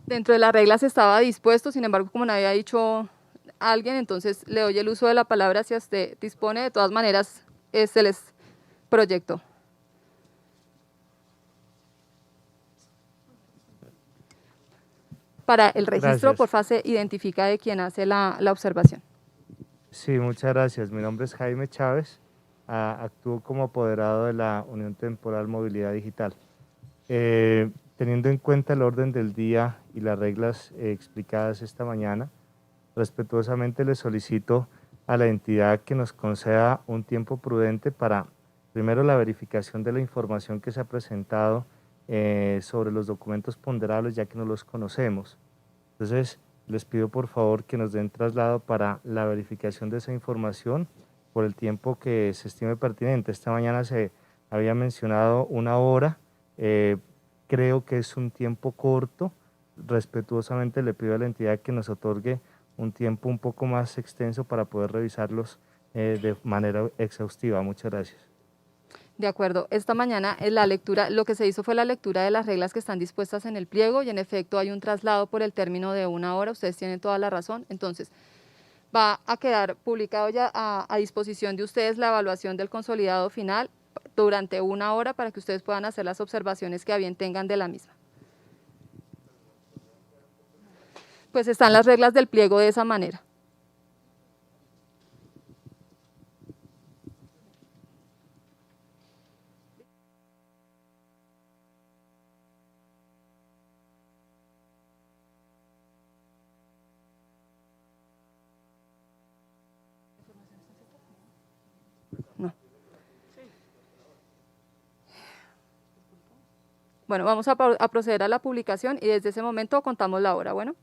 S3: Dentro de las reglas estaba dispuesto, sin embargo, como no había dicho alguien, entonces le doy el uso de la palabra si usted dispone. De todas maneras, se les proyectó. Para el registro,
S7: Gracias.
S3: por favor, se identifica de quién hace la observación.
S7: Sí, muchas gracias. Mi nombre es Jaime Chávez. Actúo como apoderado de la Unión Temporal Movilidad Digital. Teniendo en cuenta el orden del día y las reglas explicadas esta mañana, respetuosamente le solicito a la entidad que nos conceda un tiempo prudente para, primero, la verificación de la información que se ha presentado sobre los documentos ponderables, ya que no los conocemos. Entonces, les pido por favor que nos den traslado para la verificación de esa información por el tiempo que se estime pertinente. Esta mañana se había mencionado 1 hora. Creo que es un tiempo corto. Respetuosamente le pido a la entidad que nos otorgue un tiempo un poco más extenso para poder revisarlos de manera exhaustiva. Muchas gracias.
S3: De acuerdo, esta mañana en la lectura, lo que se hizo fue la lectura de las reglas que están dispuestas en el pliego y en efecto hay un traslado por el término de 1 hora, ustedes tienen toda la razón, entonces va a quedar publicado ya a disposición de ustedes la evaluación del consolidado final durante 1 hora para que ustedes puedan hacer las observaciones que a bien tengan de la misma. pues están las reglas del pliego de esa manera. Bueno, vamos a proceder a la publicación y desde ese momento contamos la hora, ¿bueno?